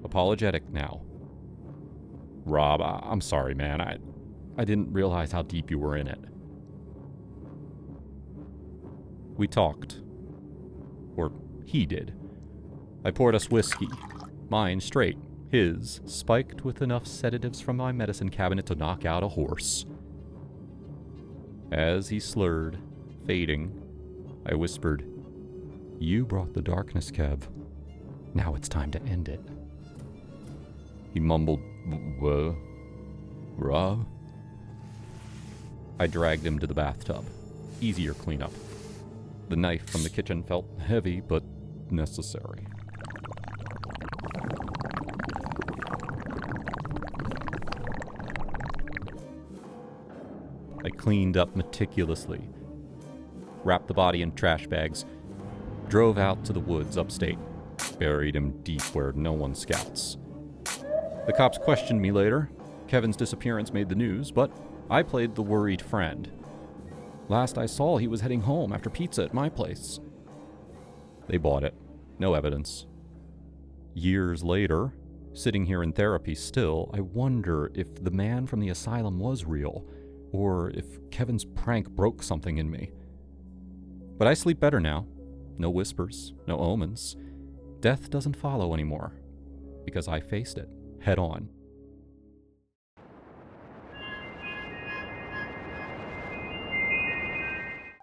apologetic now. Rob, I'm sorry, man. I didn't realize how deep you were in it. We talked. Or he did. I poured us whiskey, mine straight, his spiked with enough sedatives from my medicine cabinet to knock out a horse. As he slurred, fading, I whispered, "You brought the darkness, Kev. Now it's time to end it." He mumbled, "Rob?" I dragged him to the bathtub. Easier cleanup. The knife from the kitchen felt heavy, but necessary. I cleaned up meticulously, wrapped the body in trash bags, drove out to the woods upstate, buried him deep where no one scouts. The cops questioned me later. Kevin's disappearance made the news, but I played the worried friend. Last I saw, he was heading home after pizza at my place. They bought it. No evidence. Years later, sitting here in therapy still, I wonder if the man from the asylum was real, or if Kevin's prank broke something in me. But I sleep better now. No whispers, no omens. Death doesn't follow anymore, because I faced it head on.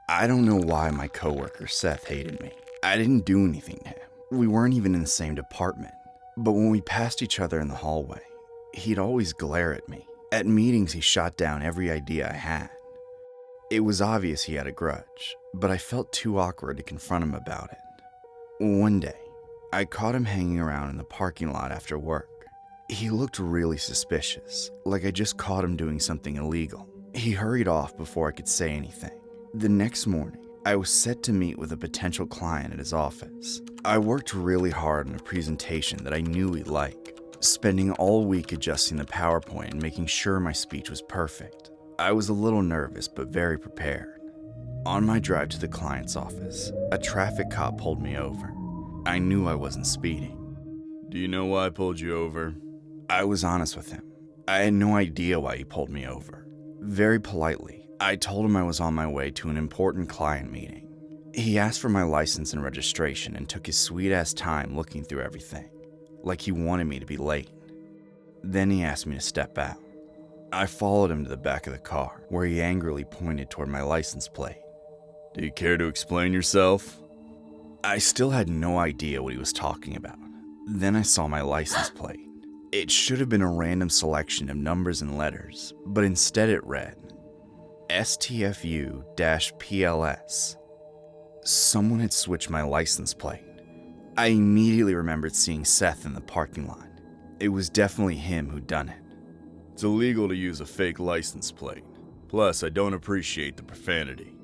I don't know why my coworker Seth hated me. I didn't do anything to him. We weren't even in the same department. But when we passed each other in the hallway, he'd always glare at me. At meetings, he shot down every idea I had. It was obvious he had a grudge, but I felt too awkward to confront him about it. One day, I caught him hanging around in the parking lot after work. He looked really suspicious, like I just caught him doing something illegal. He hurried off before I could say anything. The next morning, I was set to meet with a potential client at his office. I worked really hard on a presentation that I knew he'd like, spending all week adjusting the PowerPoint and making sure my speech was perfect. I was a little nervous, but very prepared. On my drive to the client's office, a traffic cop pulled me over. I knew I wasn't speeding. "Do you know why I pulled you over?" I was honest with him. I had no idea why he pulled me over. Very politely, I told him I was on my way to an important client meeting. He asked for my license and registration and took his sweet-ass time looking through everything, like he wanted me to be late. Then he asked me to step out. I followed him to the back of the car, where he angrily pointed toward my license plate. "Do you care to explain yourself?" I still had no idea what he was talking about. Then I saw my license plate. It should have been a random selection of numbers and letters, but instead it read, STFU-PLS. Someone had switched my license plate. I immediately remembered seeing Seth in the parking lot. It was definitely him who'd done it. "It's illegal to use a fake license plate. Plus, I don't appreciate the profanity."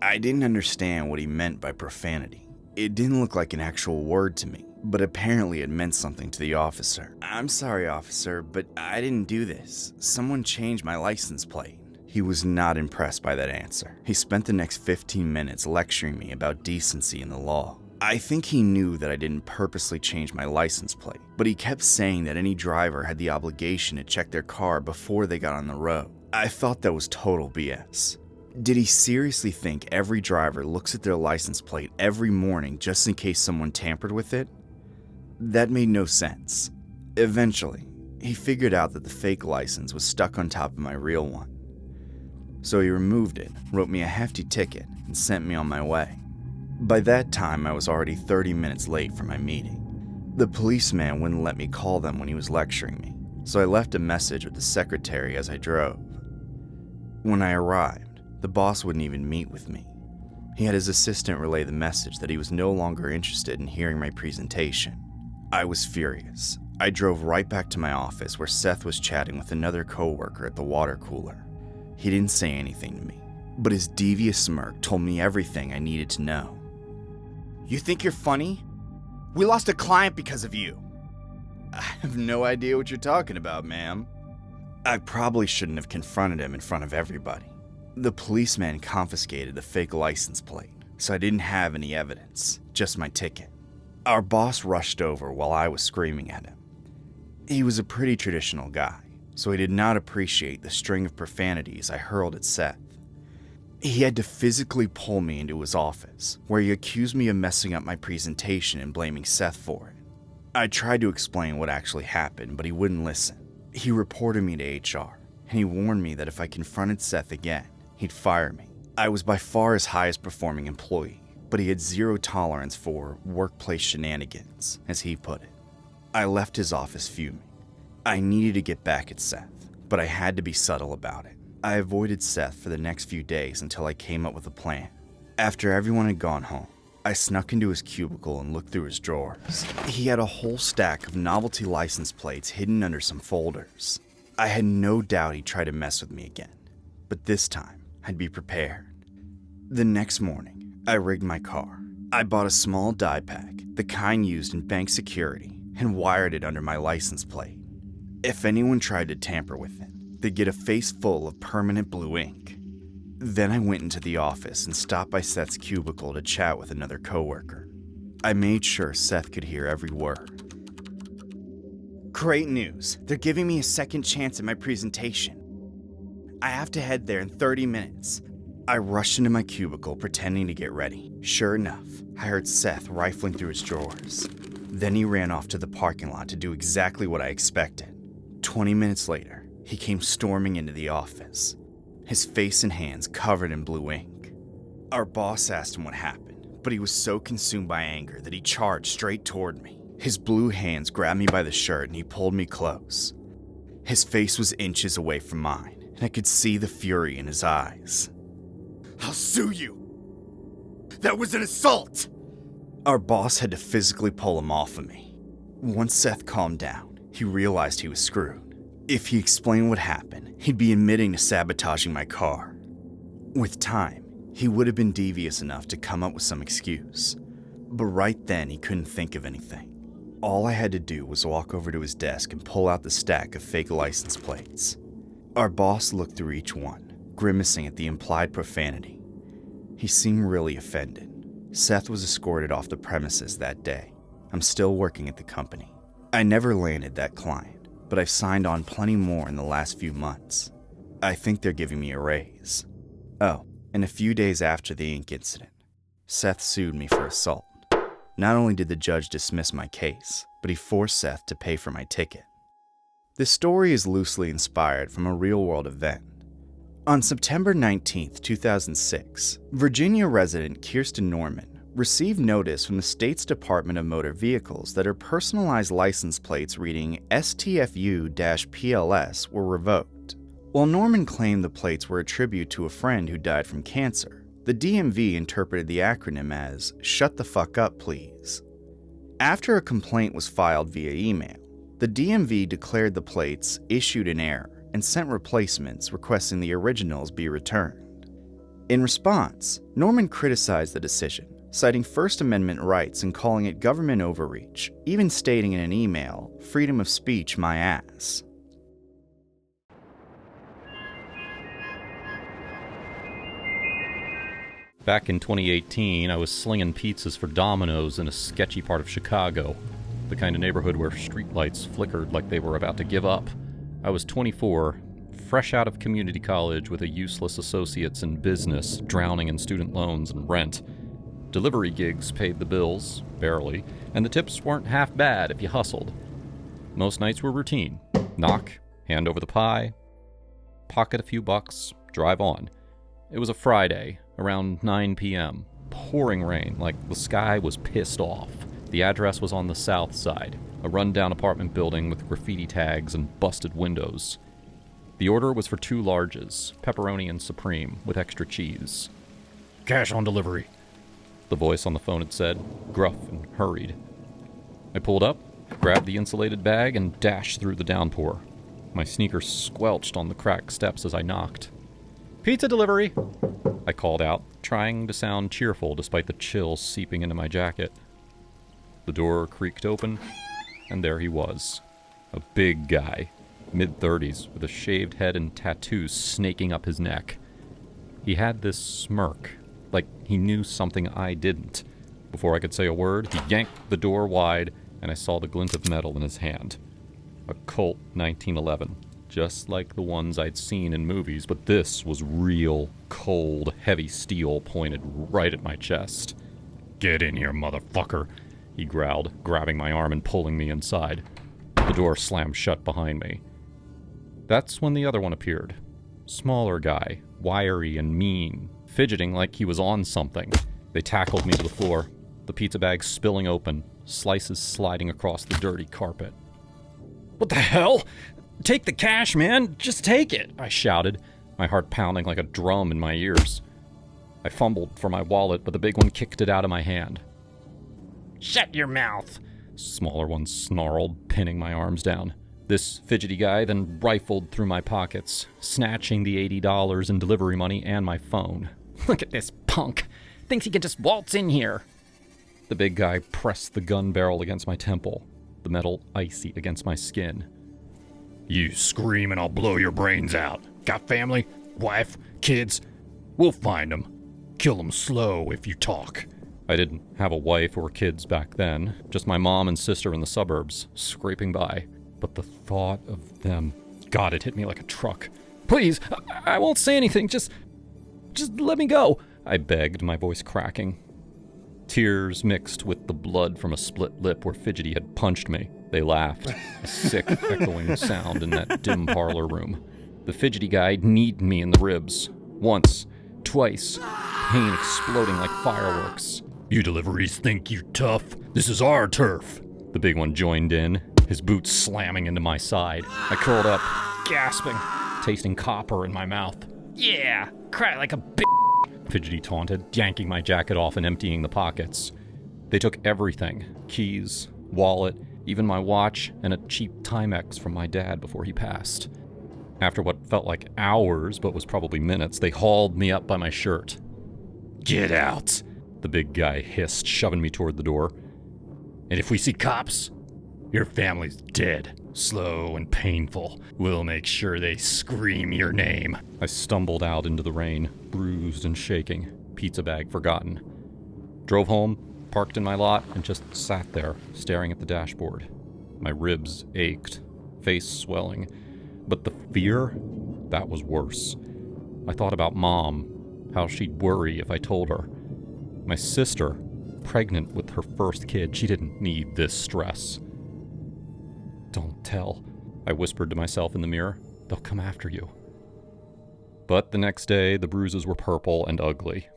I didn't understand what he meant by profanity. It didn't look like an actual word to me, but apparently it meant something to the officer. "I'm sorry, officer, but I didn't do this. Someone changed my license plate." He was not impressed by that answer. He spent the next 15 minutes lecturing me about decency and the law. I think he knew that I didn't purposely change my license plate, but he kept saying that any driver had the obligation to check their car before they got on the road. I thought that was total BS. Did he seriously think every driver looks at their license plate every morning just in case someone tampered with it? That made no sense. Eventually, he figured out that the fake license was stuck on top of my real one. So he removed it, wrote me a hefty ticket, and sent me on my way. By that time, I was already 30 minutes late for my meeting. The policeman wouldn't let me call them when he was lecturing me, so I left a message with the secretary as I drove. When I arrived, the boss wouldn't even meet with me. He had his assistant relay the message that he was no longer interested in hearing my presentation. I was furious. I drove right back to my office where Seth was chatting with another coworker at the water cooler. He didn't say anything to me, but his devious smirk told me everything I needed to know. You think you're funny? We lost a client because of you. I have no idea what you're talking about, ma'am. I probably shouldn't have confronted him in front of everybody. The policeman confiscated the fake license plate, so I didn't have any evidence, just my ticket. Our boss rushed over while I was screaming at him. He was a pretty traditional guy, so he did not appreciate the string of profanities I hurled at Seth. He had to physically pull me into his office, where he accused me of messing up my presentation and blaming Seth for it. I tried to explain what actually happened, but he wouldn't listen. He reported me to HR, and he warned me that if I confronted Seth again, he'd fire me. I was by far his highest performing employee, but he had zero tolerance for workplace shenanigans, as he put it. I left his office fuming. I needed to get back at Seth, but I had to be subtle about it. I avoided Seth for the next few days until I came up with a plan. After everyone had gone home, I snuck into his cubicle and looked through his drawers. He had a whole stack of novelty license plates hidden under some folders. I had no doubt he'd try to mess with me again, but this time I'd be prepared. The next morning, I rigged my car. I bought a small die pack, the kind used in bank security, and wired it under my license plate. If anyone tried to tamper with it, they'd get a face full of permanent blue ink. Then I went into the office and stopped by Seth's cubicle to chat with another coworker. I made sure Seth could hear every word. Great news. They're giving me a second chance at my presentation. I have to head there in 30 minutes. I rushed into my cubicle pretending to get ready. Sure enough, I heard Seth rifling through his drawers. Then he ran off to the parking lot to do exactly what I expected. 20 minutes later, he came storming into the office, his face and hands covered in blue ink. Our boss asked him what happened, but he was so consumed by anger that he charged straight toward me. His blue hands grabbed me by the shirt and he pulled me close. His face was inches away from mine, and I could see the fury in his eyes. I'll sue you. That was an assault. Our boss had to physically pull him off of me. Once Seth calmed down, he realized he was screwed. If he explained what happened, he'd be admitting to sabotaging my car. With time, he would have been devious enough to come up with some excuse. But right then, he couldn't think of anything. All I had to do was walk over to his desk and pull out the stack of fake license plates. Our boss looked through each one, grimacing at the implied profanity. He seemed really offended. Seth was escorted off the premises that day. I'm still working at the company. I never landed that client, but I've signed on plenty more in the last few months. I think they're giving me a raise. Oh, and a few days after the ink incident, Seth sued me for assault. Not only did the judge dismiss my case, but he forced Seth to pay for my ticket. This story is loosely inspired from a real-world event. On September 19, 2006, Virginia resident Kirsten Norman received notice from the state's Department of Motor Vehicles that her personalized license plates reading STFU-PLS were revoked. While Norman claimed the plates were a tribute to a friend who died from cancer, the DMV interpreted the acronym as "Shut the fuck up, please." After a complaint was filed via email, the DMV declared the plates issued in error and sent replacements requesting the originals be returned. In response, Norman criticized the decision, citing First Amendment rights and calling it government overreach, even stating in an email, "Freedom of speech, my ass." Back in 2018, I was slinging pizzas for Domino's in a sketchy part of Chicago, the kind of neighborhood where streetlights flickered like they were about to give up. I was 24, fresh out of community college with a useless associates in business, drowning in student loans and rent. Delivery gigs paid the bills, barely, and the tips weren't half bad if you hustled. Most nights were routine. Knock, hand over the pie, pocket a few bucks, drive on. It was a Friday, around 9 p.m. Pouring rain, like the sky was pissed off. The address was on the south side, a rundown apartment building with graffiti tags and busted windows. The order was for 2 larges, pepperoni and supreme, with extra cheese. "Cash on delivery," the voice on the phone had said, gruff and hurried. I pulled up, grabbed the insulated bag, and dashed through the downpour. My sneakers squelched on the cracked steps as I knocked. "Pizza delivery," I called out, trying to sound cheerful despite the chill seeping into my jacket. The door creaked open, and there he was. A big guy, mid-30s, with a shaved head and tattoos snaking up his neck. He had this smirk, like he knew something I didn't. Before I could say a word, he yanked the door wide, and I saw the glint of metal in his hand. A Colt 1911, just like the ones I'd seen in movies, but this was real, cold, heavy steel pointed right at my chest. "Get in here, motherfucker," he growled, grabbing my arm and pulling me inside. The door slammed shut behind me. That's when the other one appeared. Smaller guy, wiry and mean, fidgeting like he was on something. They tackled me to the floor, the pizza bag spilling open, slices sliding across the dirty carpet. "What the hell? Take the cash, man! Just take it!" I shouted, my heart pounding like a drum in my ears. I fumbled for my wallet, but the big one kicked it out of my hand. "Shut your mouth!" Smaller one snarled, pinning my arms down. This fidgety guy then rifled through my pockets, snatching the $80 in delivery money and my phone. "Look at this punk! Thinks he can just waltz in here!" The big guy pressed the gun barrel against my temple, the metal icy against my skin. "You scream and I'll blow your brains out. Got family? Wife? Kids? We'll find them. Kill them slow if you talk." I didn't have a wife or kids back then, just my mom and sister in the suburbs, scraping by. But the thought of them, God, it hit me like a truck. "Please, I won't say anything, just let me go," I begged, my voice cracking. Tears mixed with the blood from a split lip where Fidgety had punched me. They laughed, a sick, echoing sound in that dim parlor room. The Fidgety guy kneed me in the ribs. Once, twice, pain exploding like fireworks. "You deliveries think you tough? This is our turf." The big one joined in, his boots slamming into my side. I curled up, gasping, tasting copper in my mouth. "Yeah, cry like a bitch," Fidgety taunted, yanking my jacket off and emptying the pockets. They took everything, keys, wallet, even my watch, and a cheap Timex from my dad before he passed. After what felt like hours, but was probably minutes, they hauled me up by my shirt. "Get out," the big guy hissed, shoving me toward the door. "And if we see cops, your family's dead. Slow and painful. We'll make sure they scream your name." I stumbled out into the rain, bruised and shaking, pizza bag forgotten. Drove home, parked in my lot, and just sat there, staring at the dashboard. My ribs ached, face swelling. But the fear, that was worse. I thought about Mom, how she'd worry if I told her. My sister, pregnant with her first kid, she didn't need this stress. "Don't tell," I whispered to myself in the mirror. "They'll come after you." But the next day, the bruises were purple and ugly.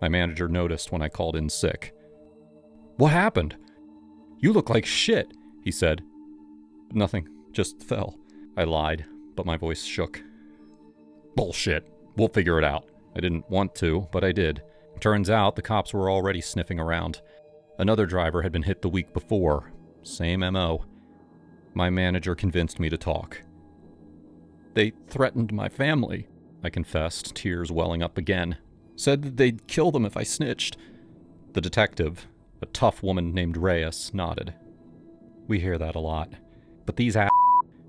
My manager noticed when I called in sick. "What happened? You look like shit," he said. "Nothing, just fell." I lied, but my voice shook. "Bullshit. We'll figure it out." I didn't want to, but I did. Turns out the cops were already sniffing around. Another driver had been hit the week before. Same M.O. My manager convinced me to talk. "They threatened my family," I confessed, tears welling up again. "Said that they'd kill them if I snitched." The detective, a tough woman named Reyes, nodded. "We hear that a lot. But these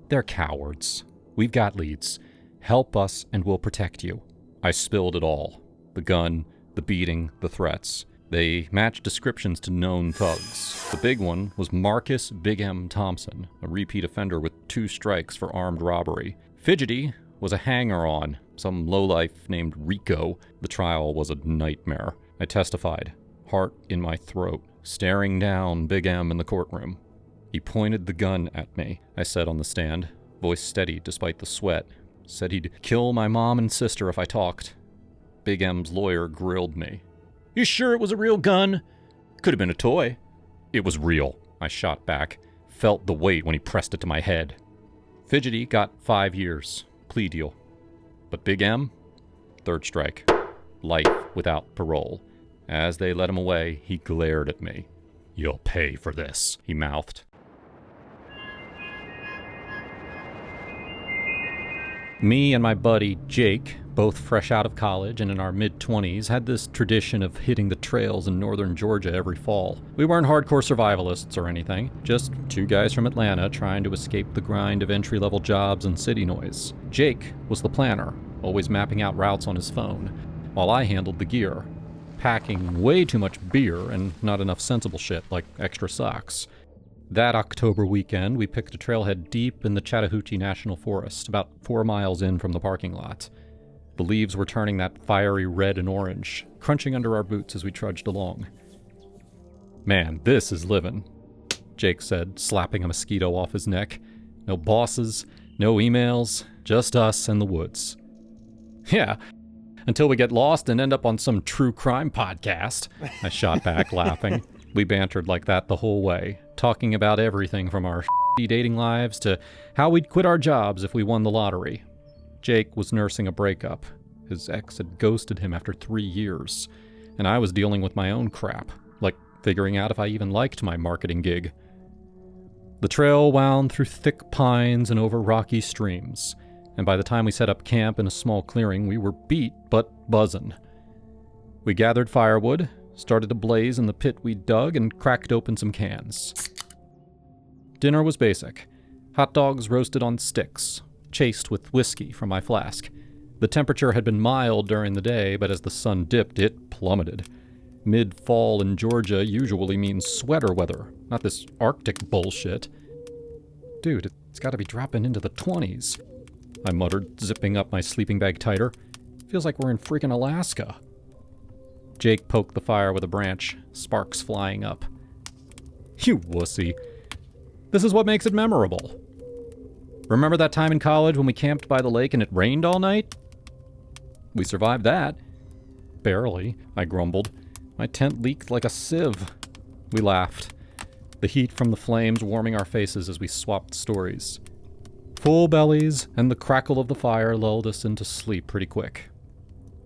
they're cowards. We've got leads. Help us and we'll protect you." I spilled it all. The gun, the beating, the threats. They matched descriptions to known thugs. The big one was Marcus Big M. Thompson, a repeat offender with 2 strikes for armed robbery. Fidgety was a hanger-on, some lowlife named Rico. The trial was a nightmare. I testified, heart in my throat, staring down Big M in the courtroom. He pointed the gun at me, I said on the stand, voice steady despite the sweat. Said he'd kill my mom and sister if I talked. Big M's lawyer grilled me. "You sure it was a real gun? Could have been a toy." "It was real," I shot back, felt the weight when he pressed it to my head. Fidgety got 5 years, plea deal. But Big M, 3rd strike, life without parole. As they let him away, he glared at me. "You'll pay for this," he mouthed. Me and my buddy, Jake, both fresh out of college and in our mid-20s, had this tradition of hitting the trails in northern Georgia every fall. We weren't hardcore survivalists or anything, just 2 guys from Atlanta trying to escape the grind of entry-level jobs and city noise. Jake was the planner, always mapping out routes on his phone, while I handled the gear, packing way too much beer and not enough sensible shit like extra socks. That October weekend, we picked a trailhead deep in the Chattahoochee National Forest, about 4 miles in from the parking lot. The leaves were turning that fiery red and orange, crunching under our boots as we trudged along. "Man, this is living," Jake said, slapping a mosquito off his neck. "No bosses, no emails, just us and the woods." "Yeah, until we get lost and end up on some true crime podcast," I shot back, laughing. We bantered like that the whole way, talking about everything from our shitty dating lives to how we'd quit our jobs if we won the lottery. Jake was nursing a breakup. His ex had ghosted him after 3 years, and I was dealing with my own crap, like figuring out if I even liked my marketing gig. The trail wound through thick pines and over rocky streams, and by the time we set up camp in a small clearing, we were beat but buzzin'. We gathered firewood, started a blaze in the pit we'd dug, and cracked open some cans. Dinner was basic. Hot dogs roasted on sticks, chased with whiskey from my flask. The temperature had been mild during the day, but as the sun dipped, it plummeted. Mid-fall in Georgia usually means sweater weather, not this Arctic bullshit. "Dude, it's gotta be dropping into the 20s. I muttered, zipping up my sleeping bag tighter. "Feels like we're in freaking Alaska." Jake poked the fire with a branch, sparks flying up. "You wussy. This is what makes it memorable. Remember that time in college when we camped by the lake and it rained all night? We survived that." "Barely," I grumbled. "My tent leaked like a sieve." We laughed, the heat from the flames warming our faces as we swapped stories. Full bellies and the crackle of the fire lulled us into sleep pretty quick.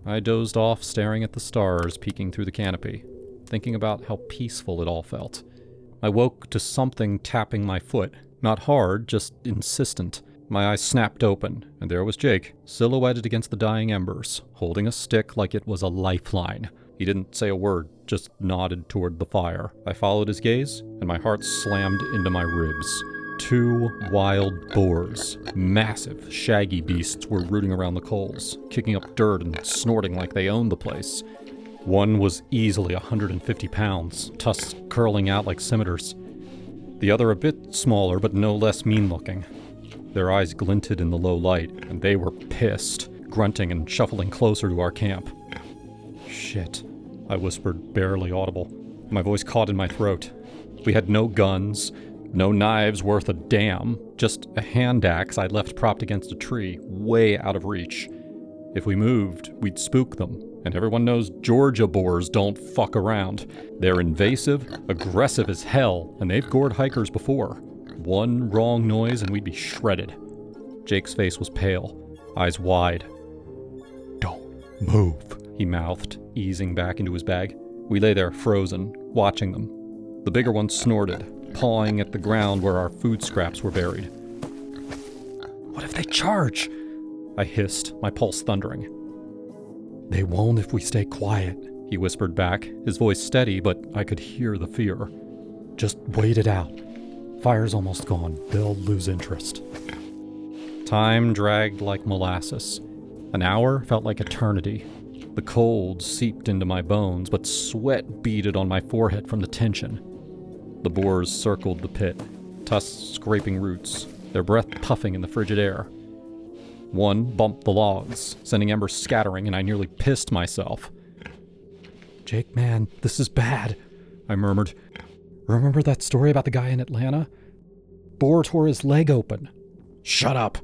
I dozed off, staring at the stars peeking through the canopy, thinking about how peaceful it all felt. I woke to something tapping my foot, not hard, just insistent. My eyes snapped open, and there was Jake, silhouetted against the dying embers, holding a stick like it was a lifeline. He didn't say a word, just nodded toward the fire. I followed his gaze, and my heart slammed into my ribs. 2 wild boars, massive, shaggy beasts, were rooting around the coals, kicking up dirt and snorting like they owned the place. One was easily 150 pounds, tusks curling out like scimitars. The other a bit smaller, but no less mean-looking. Their eyes glinted in the low light, and they were pissed, grunting and shuffling closer to our camp. "Shit," I whispered, barely audible. My voice caught in my throat. We had no guns, no knives worth a damn, just a hand axe I'd left propped against a tree, way out of reach. If we moved, we'd spook them, and everyone knows Georgia boars don't fuck around. They're invasive, aggressive as hell, and they've gored hikers before. One wrong noise and we'd be shredded. Jake's face was pale, eyes wide. "Don't move," he mouthed, easing back into his bag. We lay there frozen, watching them. The bigger one snorted, pawing at the ground where our food scraps were buried. "What if they charge?" I hissed, my pulse thundering. "They won't if we stay quiet," he whispered back, his voice steady, but I could hear the fear. "Just wait it out. Fire's almost gone. They'll lose interest." Time dragged like molasses. An hour felt like eternity. The cold seeped into my bones, but sweat beaded on my forehead from the tension. The boars circled the pit, tusks scraping roots, their breath puffing in the frigid air. One bumped the logs, sending embers scattering, and I nearly pissed myself. "Jake, man, this is bad," I murmured. "Remember that story about the guy in Atlanta? Boar tore his leg open." "Shut up,"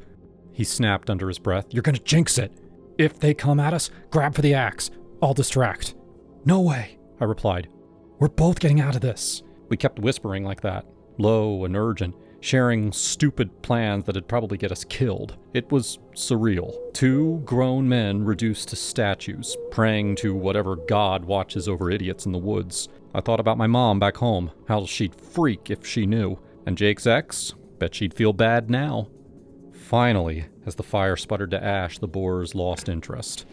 he snapped under his breath. "You're gonna jinx it. If they come at us, grab for the axe. I'll distract." "No way," I replied. "We're both getting out of this." We kept whispering like that, low and urgent, sharing stupid plans that'd probably get us killed. It was surreal. 2 grown men reduced to statues, praying to whatever god watches over idiots in the woods. I thought about my mom back home, how she'd freak if she knew. And Jake's ex? Bet she'd feel bad now. Finally, as the fire sputtered to ash, the boars lost interest.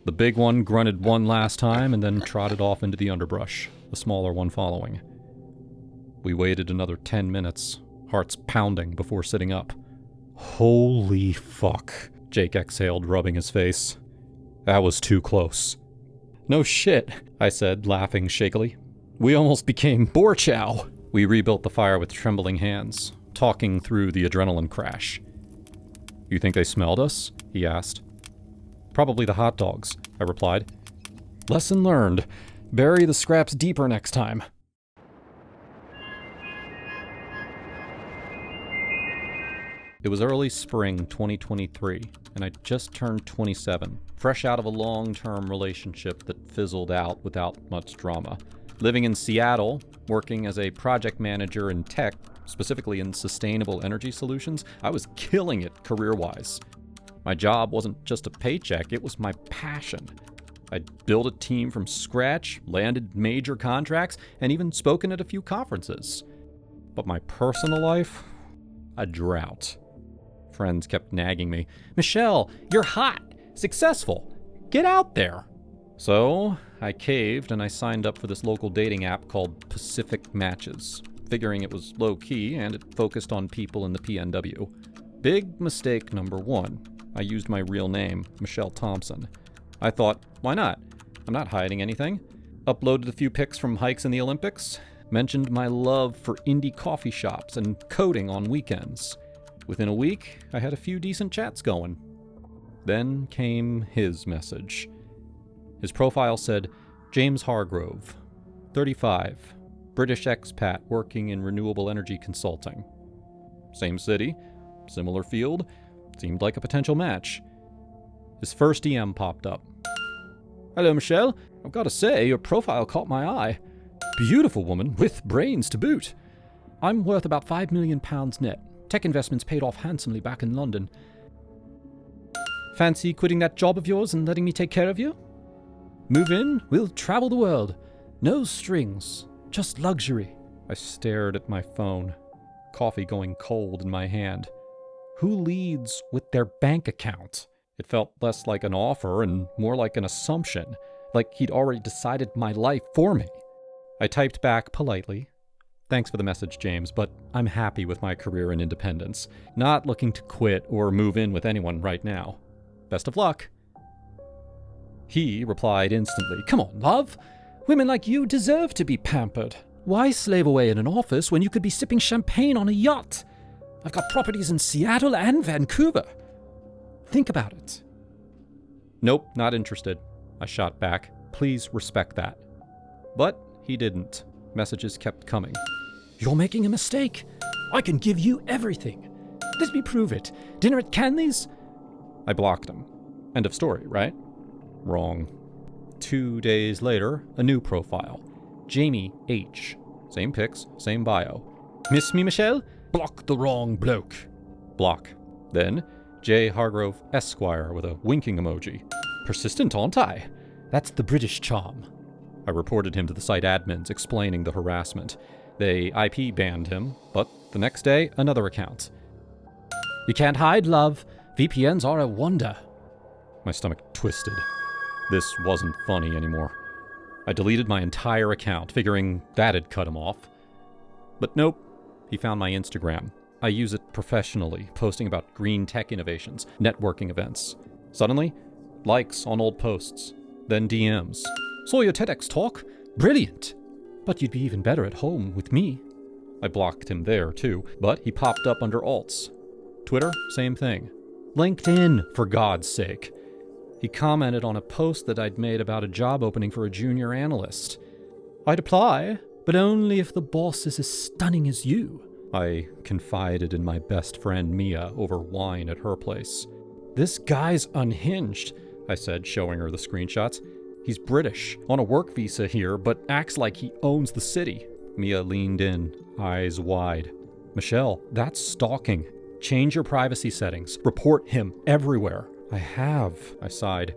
The big one grunted one last time and then trotted off into the underbrush, the smaller one following. We waited another 10 minutes, hearts pounding before sitting up. "Holy fuck," Jake exhaled, rubbing his face. "That was too close." "No shit," I said, laughing shakily. "We almost became boar chow." We rebuilt the fire with trembling hands, talking through the adrenaline crash. You think they smelled us? He asked. Probably the hot dogs, I replied. Lesson learned. Bury the scraps deeper next time. It was early spring 2023, and I just turned 27, fresh out of a long-term relationship that fizzled out without much drama. Living in Seattle, working as a project manager in tech, specifically in sustainable energy solutions, I was killing it career-wise. My job wasn't just a paycheck, it was my passion. I'd built a team from scratch, landed major contracts, and even spoken at a few conferences. But my personal life? A drought. Friends kept nagging me, Michelle, you're hot, successful, get out there. So I caved and I signed up for this local dating app called Pacific Matches, figuring it was low-key and it focused on people in the PNW. Big mistake number one. I used my real name, Michelle Thompson. I thought, why not? I'm not hiding anything. Uploaded a few pics from hikes in the Olympics, mentioned my love for indie coffee shops and coding on weekends. Within a week, I had a few decent chats going. Then came his message. His profile said, James Hargrove, 35, British expat working in renewable energy consulting. Same city, similar field, seemed like a potential match. His first DM popped up. Hello, Michelle. I've got to say, your profile caught my eye. Beautiful woman with brains to boot. I'm worth about £5 million net. Tech investments paid off handsomely back in London. Fancy quitting that job of yours and letting me take care of you? Move in, we'll travel the world. No strings, just luxury. I stared at my phone, coffee going cold in my hand. Who leads with their bank account? It felt less like an offer and more like an assumption, like he'd already decided my life for me. I typed back politely. Thanks for the message, James, but I'm happy with my career and independence. Not looking to quit or move in with anyone right now. Best of luck. He replied instantly, Come on, love. Women like you deserve to be pampered. Why slave away in an office when you could be sipping champagne on a yacht? I've got properties in Seattle and Vancouver. Think about it. Nope, not interested. I shot back. Please respect that. But he didn't. Messages kept coming. You're making a mistake. I can give you everything. Let me prove it. Dinner at Canley's? I blocked him. End of story, right? Wrong. 2 days later, a new profile. Jamie H. Same pics, same bio. Miss me, Michelle? Block the wrong bloke. Block. Then, J. Hargrove Esquire with a winking emoji. Persistent, aren't I? That's the British charm. I reported him to the site admins, explaining the harassment. They IP banned him, but the next day, another account. You can't hide, love. VPNs are a wonder. My stomach twisted. This wasn't funny anymore. I deleted my entire account, figuring that had cut him off. But nope, he found my Instagram. I use it professionally, posting about green tech innovations, networking events. Suddenly, likes on old posts, then DMs. Saw your TEDx talk? Brilliant! But you'd be even better at home with me. I blocked him there, too, but he popped up under alts. Twitter, same thing. LinkedIn, for God's sake. He commented on a post that I'd made about a job opening for a junior analyst. I'd apply, but only if the boss is as stunning as you. I confided in my best friend Mia over wine at her place. This guy's unhinged, I said, showing her the screenshots. He's British, on a work visa here, but acts like he owns the city. Mia leaned in, eyes wide. Michelle, that's stalking. Change your privacy settings. Report him everywhere. I have, I sighed.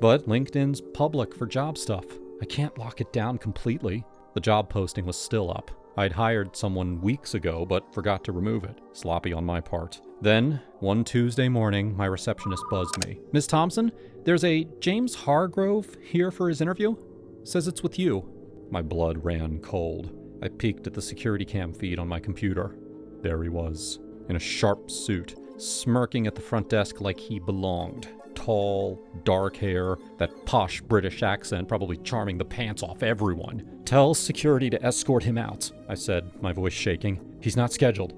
But LinkedIn's public for job stuff. I can't lock it down completely. The job posting was still up. I'd hired someone weeks ago, but forgot to remove it. Sloppy on my part. Then, one Tuesday morning, my receptionist buzzed me. Miss Thompson, there's a James Hargrove here for his interview. Says it's with you. My blood ran cold. I peeked at the security cam feed on my computer. There he was, in a sharp suit, smirking at the front desk like he belonged. tall, dark hair, that posh British accent probably charming the pants off everyone. "Tell security to escort him out," I said, my voice shaking. "He's not scheduled.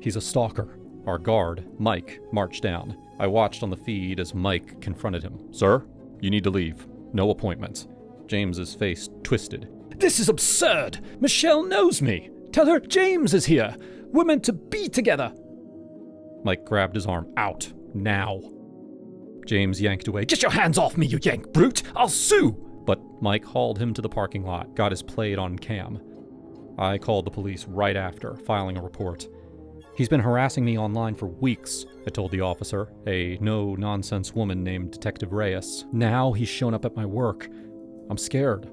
He's a stalker." Our guard, Mike, marched down. I watched on the feed as Mike confronted him. "Sir, you need to leave. No appointment." James's face twisted. "This is absurd! Michelle knows me! Tell her James is here! We're meant to be together!" Mike grabbed his arm. "Out. Now." James yanked away. "Get your hands off me, you yank brute! I'll sue!" But Mike hauled him to the parking lot, got his plate on cam. I called the police right after, filing a report. "He's been harassing me online for weeks," I told the officer, a no-nonsense woman named Detective Reyes. "Now he's shown up at my work. I'm scared."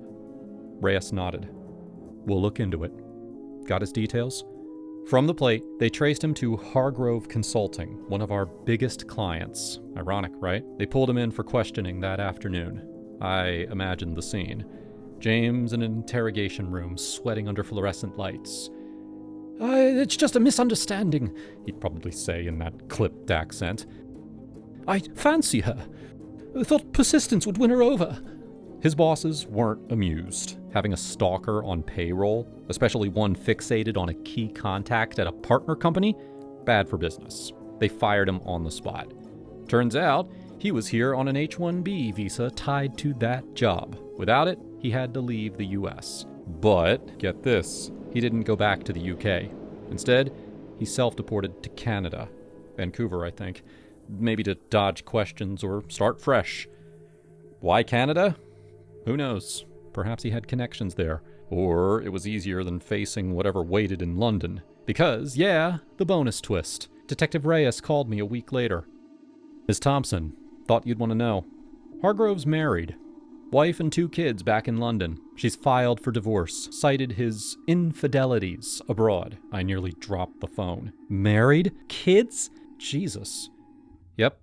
Reyes nodded. "We'll look into it." Got his details? From the plate, they traced him to Hargrove Consulting, one of our biggest clients. Ironic, right? They pulled him in for questioning that afternoon. I imagined the scene. James in an interrogation room, sweating under fluorescent lights. "It's just a misunderstanding," he'd probably say in that clipped accent. "I fancy her. I thought persistence would win her over." His bosses weren't amused. Having a stalker on payroll, especially one fixated on a key contact at a partner company, bad for business. They fired him on the spot. Turns out, he was here on an H-1B visa tied to that job. Without it, he had to leave the US. But, get this, he didn't go back to the UK. Instead, he self-deported to Canada. Vancouver, I think. Maybe to dodge questions or start fresh. Why Canada? Who knows? Perhaps he had connections there. Or it was easier than facing whatever waited in London. Because, yeah, the bonus twist. Detective Reyes called me a week later. "Ms. Thompson, thought you'd want to know. Hargrove's married. Wife and 2 kids back in London. She's filed for divorce, cited his infidelities abroad." I nearly dropped the phone. "Married? Kids? Jesus." "Yep.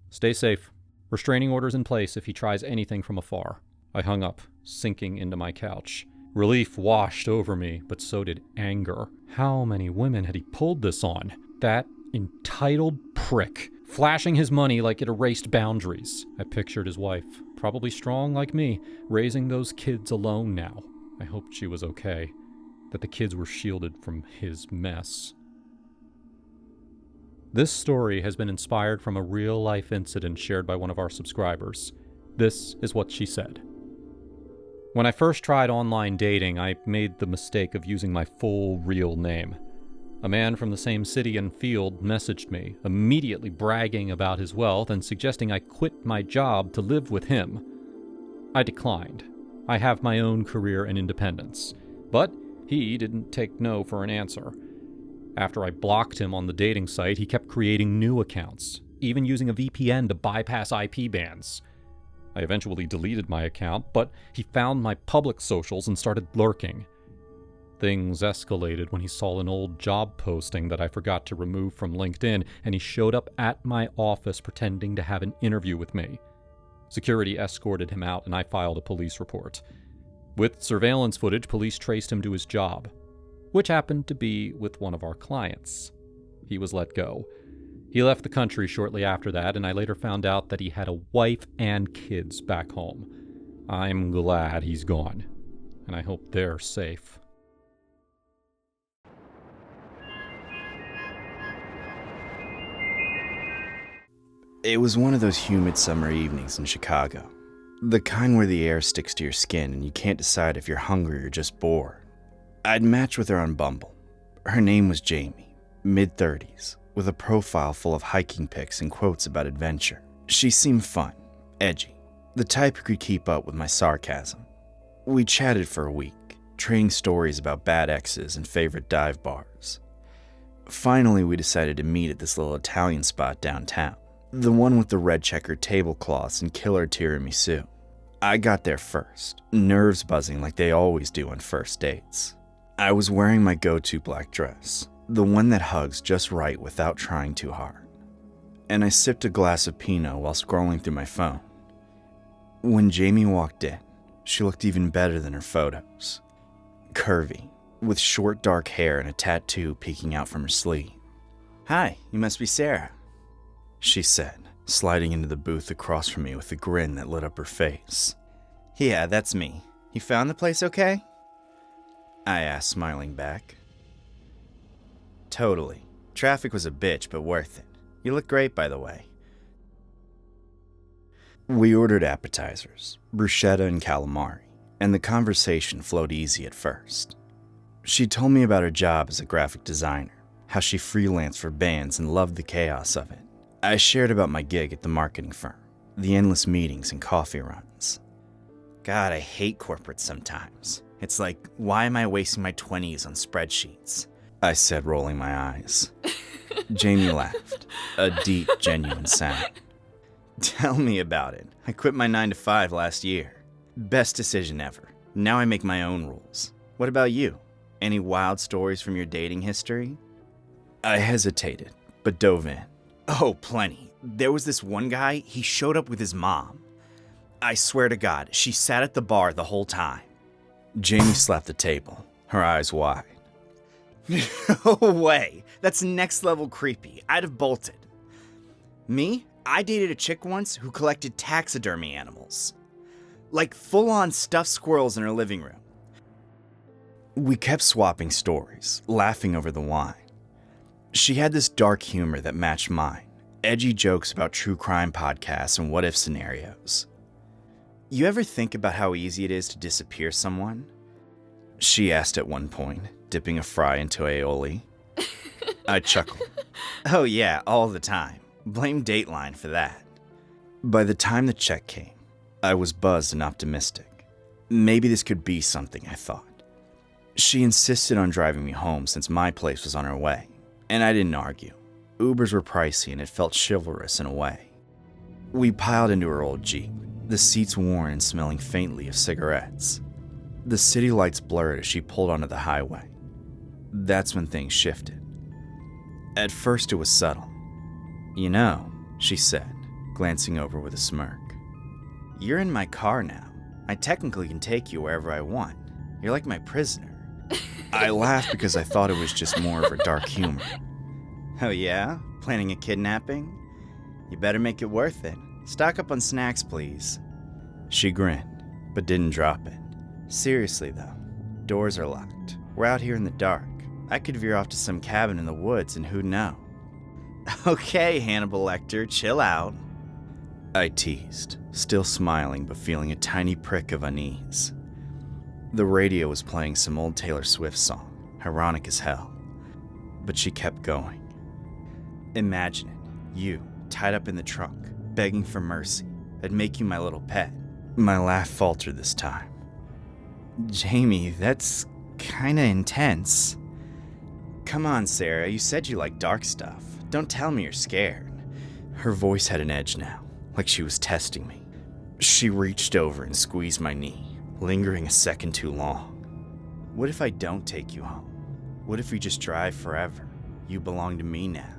Stay safe. Restraining orders in place if he tries anything from afar." I hung up, sinking into my couch. Relief washed over me, but so did anger. How many women had he pulled this on? That entitled prick, flashing his money like it erased boundaries. I pictured his wife, probably strong like me, raising those kids alone now. I hoped she was okay, that the kids were shielded from his mess. This story has been inspired from a real-life incident shared by one of our subscribers. This is what she said. "When I first tried online dating, I made the mistake of using my full real name. A man from the same city and field messaged me, immediately bragging about his wealth and suggesting I quit my job to live with him. I declined. I have my own career and independence. But he didn't take no for an answer. After I blocked him on the dating site, he kept creating new accounts, even using a VPN to bypass IP bans. I eventually deleted my account, but he found my public socials and started lurking. Things escalated when he saw an old job posting that I forgot to remove from LinkedIn, and he showed up at my office pretending to have an interview with me. Security escorted him out, and I filed a police report. With surveillance footage, police traced him to his job, which happened to be with one of our clients. He was let go. He left the country shortly after that, and I later found out that he had a wife and kids back home. I'm glad he's gone, and I hope they're safe." It was one of those humid summer evenings in Chicago. The kind where the air sticks to your skin and you can't decide if you're hungry or just bored. I'd matched with her on Bumble. Her name was Jamie, mid-30s, with a profile full of hiking pics and quotes about adventure. She seemed fun, edgy, the type who could keep up with my sarcasm. We chatted for a week, trading stories about bad exes and favorite dive bars. Finally, we decided to meet at this little Italian spot downtown, the one with the red checkered tablecloths and killer tiramisu. I got there first, nerves buzzing like they always do on first dates. I was wearing my go-to black dress, the one that hugs just right without trying too hard. And I sipped a glass of Pinot while scrolling through my phone. When Jamie walked in, she looked even better than her photos. Curvy, with short dark hair and a tattoo peeking out from her sleeve. "Hi, you must be Sarah," she said, sliding into the booth across from me with a grin that lit up her face. Yeah, that's me. You found the place okay? I asked, smiling back. Totally. Traffic was a bitch, but worth it. You look great, by the way. We ordered appetizers, bruschetta and calamari, and the conversation flowed easy at first. She told me about her job as a graphic designer, how she freelanced for bands and loved the chaos of it. I shared about my gig at the marketing firm, the endless meetings and coffee runs. God, I hate corporate sometimes. It's like, why am I wasting my 20s on spreadsheets? I said, rolling my eyes. Jamie laughed, a deep, genuine sound. Tell me about it. I quit my 9 to 5 last year. Best decision ever. Now I make my own rules. What about you? Any wild stories from your dating history? I hesitated, but dove in. Oh, plenty. There was this one guy, he showed up with his mom. I swear to God, she sat at the bar the whole time. Jamie slapped the table, her eyes wide. No way. That's next level creepy. I'd have bolted. Me? I dated a chick once who collected taxidermy animals. Like full-on stuffed squirrels in her living room. We kept swapping stories, laughing over the wine. She had this dark humor that matched mine, edgy jokes about true crime podcasts and what-if scenarios. You ever think about how easy it is to disappear someone? She asked at one point, dipping a fry into aioli. I chuckled. Oh yeah, all the time. Blame Dateline for that. By the time the check came, I was buzzed and optimistic. Maybe this could be something, I thought. She insisted on driving me home since my place was on her way, and I didn't argue. Ubers were pricey and it felt chivalrous in a way. We piled into her old Jeep, the seats worn and smelling faintly of cigarettes. The city lights blurred as she pulled onto the highway. That's when things shifted. At first it was subtle. You know, she said, glancing over with a smirk. You're in my car now. I technically can take you wherever I want. You're like my prisoner. I laughed because I thought it was just more of her dark humor. Oh yeah? Planning a kidnapping? You better make it worth it. Stock up on snacks, please. She grinned, but didn't drop it. Seriously though, doors are locked. We're out here in the dark. I could veer off to some cabin in the woods and who'd know. Okay, Hannibal Lecter, chill out. I teased, still smiling but feeling a tiny prick of unease. The radio was playing some old Taylor Swift song, ironic as hell. But she kept going. Imagine it, you, tied up in the trunk, begging for mercy. I'd make you my little pet. My laugh faltered this time. Jamie, that's kinda intense. Come on, Sarah, you said you like dark stuff. Don't tell me you're scared. Her voice had an edge now, like she was testing me. She reached over and squeezed my knee, lingering a second too long. What if I don't take you home? What if we just drive forever? You belong to me now.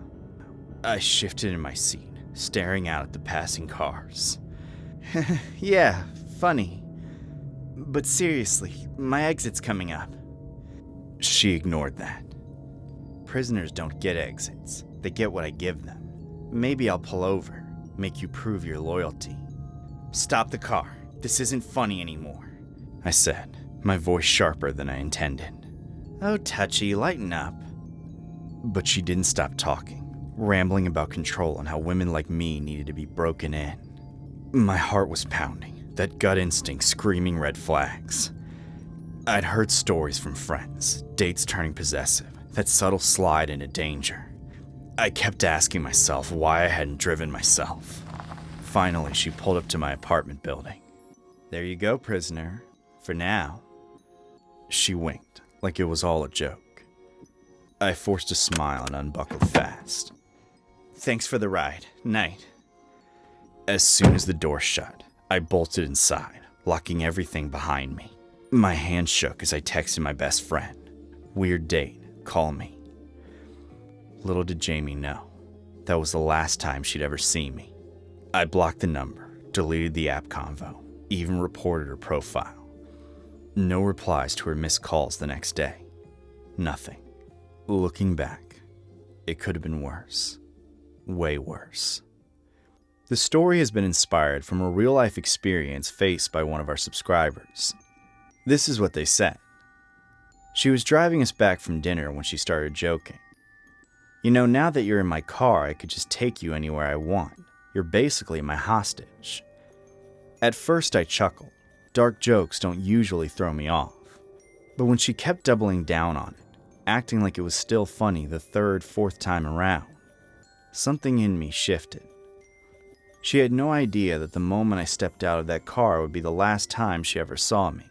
I shifted in my seat, staring out at the passing cars. Yeah, funny. But seriously, my exit's coming up. She ignored that. Prisoners don't get exits. They get what I give them. Maybe I'll pull over, make you prove your loyalty. Stop the car. This isn't funny anymore, I said, my voice sharper than I intended. Oh, touchy, lighten up. But she didn't stop talking, rambling about control and how women like me needed to be broken in. My heart was pounding, that gut instinct screaming red flags. I'd heard stories from friends, dates turning possessive, that subtle slide into danger. I kept asking myself why I hadn't driven myself. Finally, she pulled up to my apartment building. There you go, prisoner. For now. She winked, like it was all a joke. I forced a smile and unbuckled fast. Thanks for the ride. Night. As soon as the door shut, I bolted inside, locking everything behind me. My hand shook as I texted my best friend. Weird date, call me. Little did Jamie know, that was the last time she'd ever see me. I blocked the number, deleted the app convo, even reported her profile. No replies to her missed calls the next day. Nothing. Looking back, it could have been worse. Way worse. The story has been inspired from a real-life experience faced by one of our subscribers. This is what they said. She was driving us back from dinner when she started joking. "You know, now that you're in my car, I could just take you anywhere I want. You're basically my hostage." At first I chuckled. Dark jokes don't usually throw me off. But when she kept doubling down on it, acting like it was still funny the third, fourth time around, something in me shifted. She had no idea that the moment I stepped out of that car would be the last time she ever saw me.